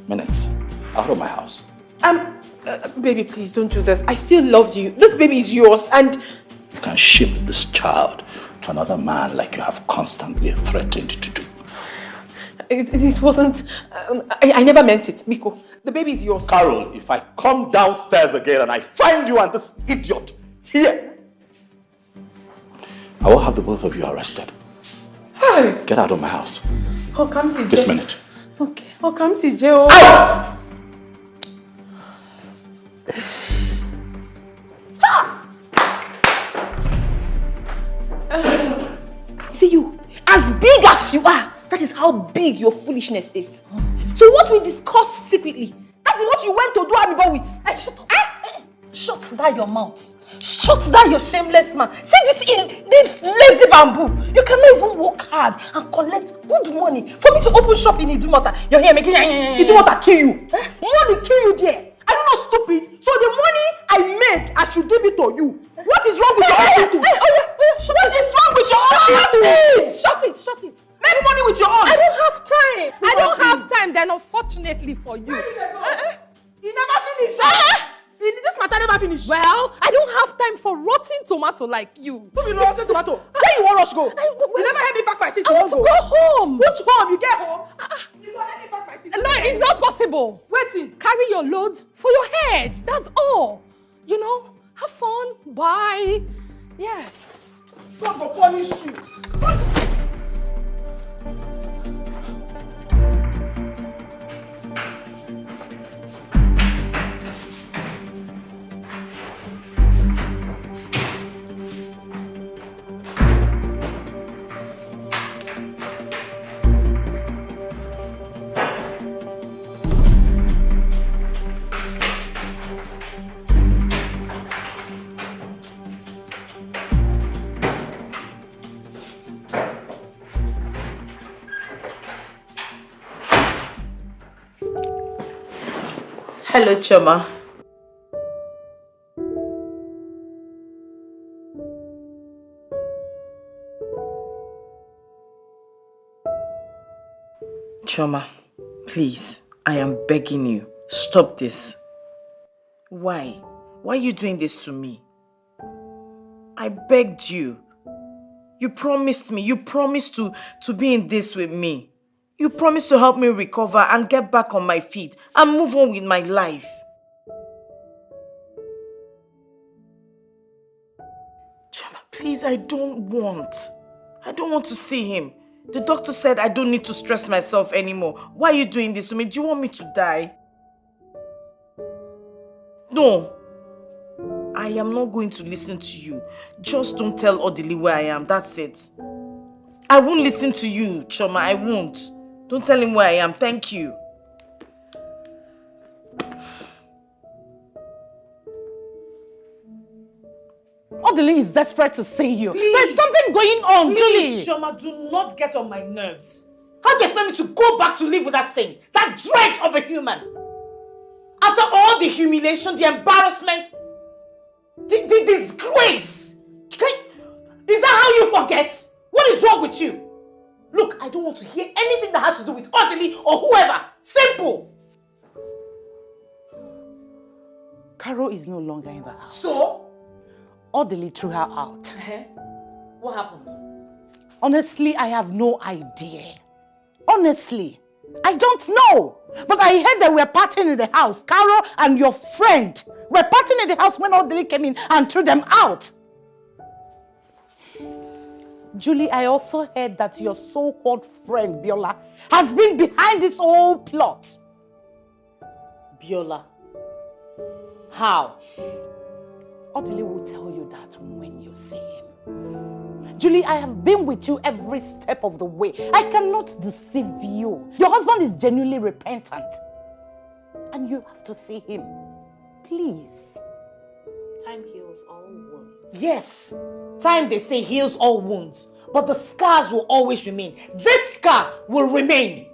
minutes. Out of my house. Baby, please don't do this. I still love you. This baby is yours, and You can ship this child to another man like you have constantly threatened to do. it wasn't. I never meant it, Miko. The baby is yours. Carol, if I come downstairs again and I find you and this idiot here, I will have the both of you arrested. Hey. Get out of my house. Oh, come see This Jay. minute. Okay. Oh, come see Jay. Oh. Out! See you, as big as you are, that is how big your foolishness is. So what we discussed secretly, that is what you went to do Amibo with. Shut up. Shut down your mouth. Shut down your shameless man. See this lazy bamboo. You cannot even work hard and collect good money for me to open shop in Idumota. You're here making Idumota kill you. Money kill you there. Are you not stupid? So the money I made, I should give it to you. What is wrong with your attitude? What is wrong with your attitude? Shut it. Make money with your own. I don't have time. I don't have time. Then unfortunately for you. You never finished. This matter never finished. Well, I don't have time for rotten tomato like you. Who be rotten tomato? Where you want rush go? You never help me pack my things. I want to go home. Which home? You get home? You gonna help me pack my things? No, it's not possible. Waiting. Carry your loads for your head. That's all. You know, have fun. Bye. Yes. God will punish you. Hello, Choma. Choma, please, I am begging you, stop this. Why? Why are you doing this to me? I begged you. You promised me, you promised to be in this with me. You promised to help me recover and get back on my feet and move on with my life. Chama, please, I don't want to see him. The doctor said I don't need to stress myself anymore. Why are you doing this to me? Do you want me to die? No. I am not going to listen to you. Just don't tell Odili where I am. That's it. I won't listen to you, Choma. I won't. Don't tell him where I am. Thank you. Odili is desperate to see you. Please. There's something going on, Julie. Please, Choma, do not get on my nerves. How How do you expect me to go back to live with that thing? That dredge of a human? After all the humiliation, the embarrassment, the disgrace. Is that how you forget? What is wrong with you? Look, I don't want to hear anything that has to do with Audley or whoever. Simple. Carol is no longer in the house. So? Audley threw her out. What happened? Honestly, I have no idea. Honestly, I don't know. But I heard that we were partying in the house. Carol and your friend were partying in the house when Audley came in and threw them out. Julie, I also heard that your so-called friend, Biola, has been behind this whole plot. Biola? How? Audley will tell you that when you see him. Julie, I have been with you every step of the way. I cannot deceive you. Your husband is genuinely repentant. And you have to see him. Please. Time heals all wounds. Yes. Time, they say, heals all wounds. But the scars will always remain. This scar will remain.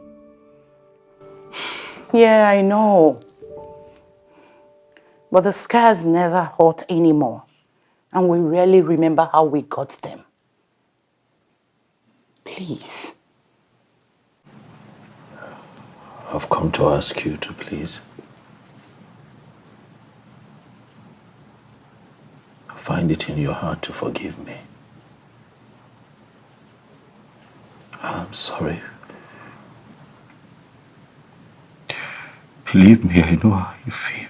Yeah, I know. But the scars never hurt anymore. And we rarely remember how we got them. Please. I've come to ask you to please find it in your heart to forgive me. I'm sorry. Believe me, I know how you feel.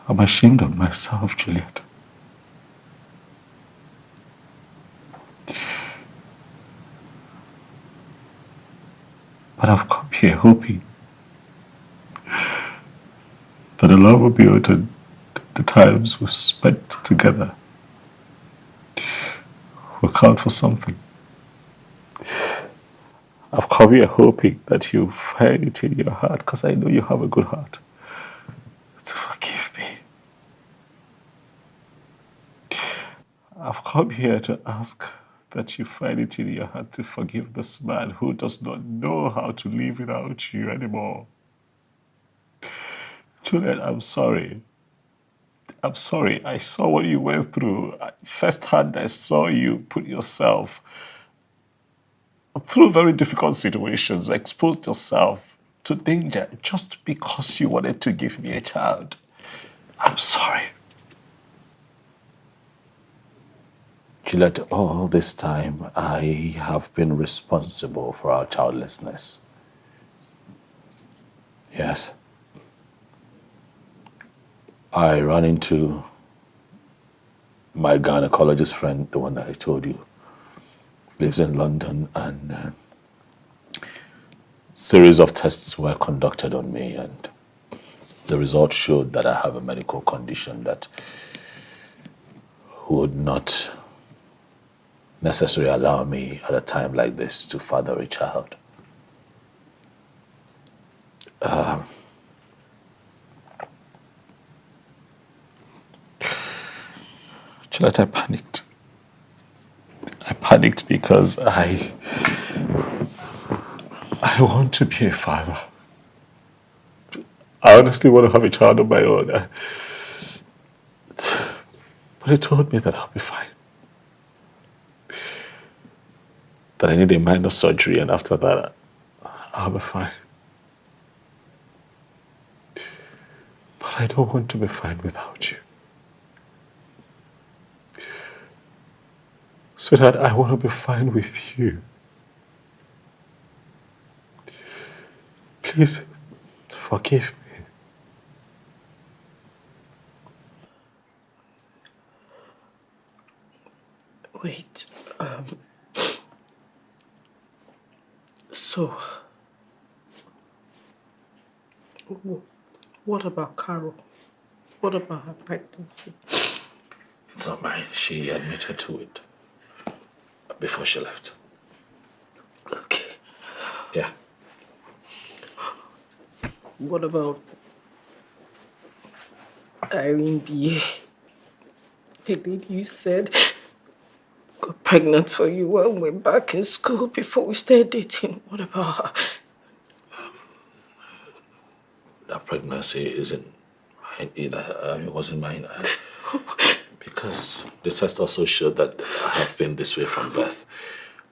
I'm ashamed of myself, Juliet. But I've come here hoping that the love will be uttered, the times we've spent together will count for something. I've come here hoping that you find it in your heart, because I know you have a good heart, to forgive me. I've come here to ask that you find it in your heart to forgive this man who does not know how to live without you anymore. Juliet, I'm sorry. I'm sorry. I saw what you went through. Firsthand, I saw you put yourself through very difficult situations, exposed yourself to danger just because you wanted to give me a child. I'm sorry. Juliet, all this time, I have been responsible for our childlessness. Yes. I ran into my gynecologist friend, the one that I told you, lives in London, and series of tests were conducted on me, and the results showed that I have a medical condition that would not necessarily allow me at a time like this to father a child. Juliet, I panicked. I panicked because I want to be a father. I honestly want to have a child of my own. But he told me that I'll be fine. That I need a minor surgery, and after that, I'll be fine. But I don't want to be fine without you. Sweetheart, I want to be fine with you. Please, forgive me. Wait, so, what about Carol? What about her pregnancy? It's not mine. She admitted to it before she left. Okay. Yeah. What about Irene, the lady you said got pregnant for you when we're back in school before we started dating. What about her? That pregnancy isn't mine either. It wasn't mine. Because the test also showed that I have been this way from birth.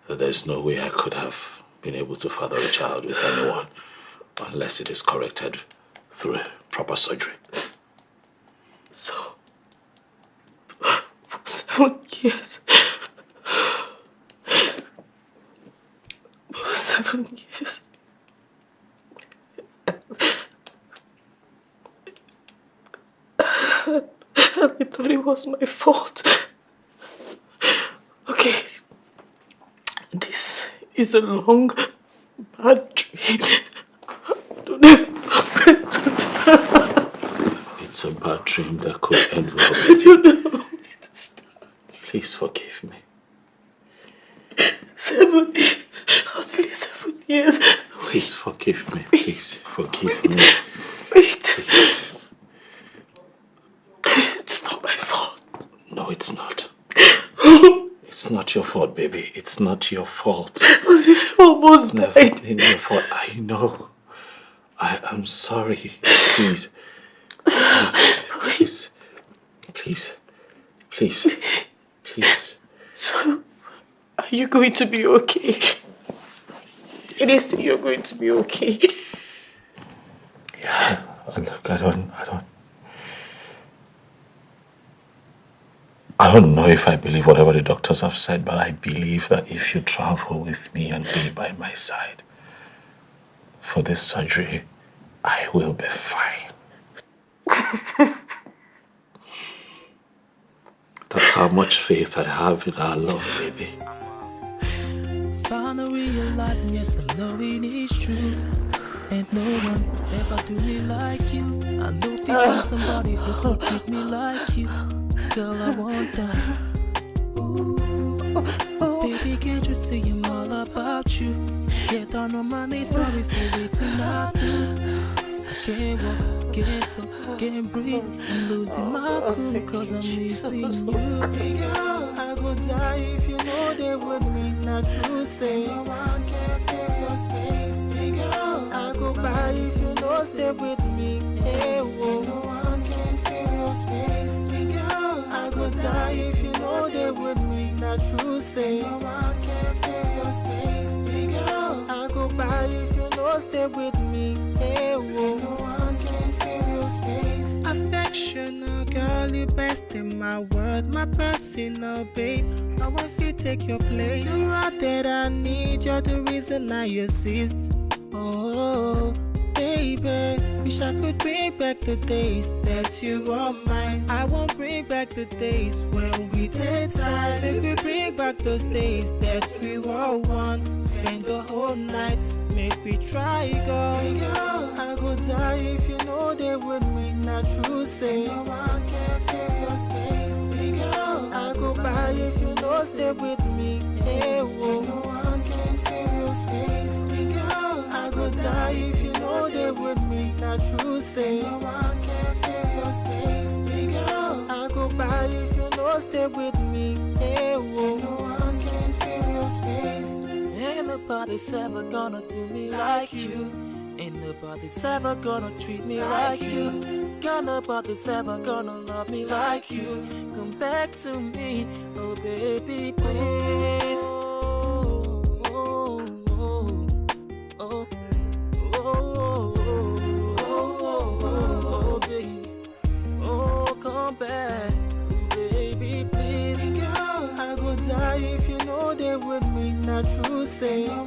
That there's no way I could have been able to father a child with anyone unless it is corrected through a proper surgery. So, for 7 years. For 7 years. I thought it was my fault. Okay. This is a long, bad dream. I don't know where to start. It's a bad dream that could end well with you. I don't know where to start. Please forgive me. 7, at least 7 years. Please forgive me. Please forgive me. Wait. Please. It's not my fault. No, it's not. It's not your fault, baby. It's not your fault. I almost Never died. been your fault. I know. I am sorry. Please. Please. Please. Please. Please. So, are you going to be okay? It is you're going to be okay. Yeah. Look, I don't know if I believe whatever the doctors have said, but I believe that if you travel with me and be by my side for this surgery, I will be fine. That's how much faith I have in our love, baby. Finally realizing, yes, I know it is true. Ain't no one ever do me like you. I know people somebody who could treat me like you. Girl, I want that. Ooh. Baby, can't you see I'm all about you? Get down on my knees, sorry for waiting I do. I can't walk, can't talk, can't breathe. I'm losing my cool cause I'm missing you. Girl, I go die if you know they with me. Not true, say no one can fill your space. Girl, I go by if you know stay with me. Hey, whoa. No one can fill your space. Girl, I go die if you know they with me. Not true, say no one can fill your space. Girl, I go by if you know stay with me. Hey, whoa. No one can fill your space. Affectional girl, you best in my world, my personal babe. No one feel take your place. You're out that I need, you're the reason I exist. Oh, baby, wish I could bring back the days that you were mine. I won't bring back the days when we did time. Make we bring back those days that we were one. Spend the whole night, make we try, girl. I go die if you know they with me. Not true, say no one can fill your space. Girl, I go by if you know stay with me. Hey, whoa. No one can fill your space. Girl, I go die if you know they with me. Not true, say no one can fill your space. Girl, I go by if you know stay with me. Hey, whoa. No one can fill your space. Ain't nobody's ever gonna do me like you. Ain't nobody's ever gonna treat me like you. Got nobody's ever gonna love me like you. Come back to me, oh baby, please. Oh, oh, oh, oh, oh, baby. Oh, come back, oh baby, please. Girl, I go die if you know they with me. Not true, say no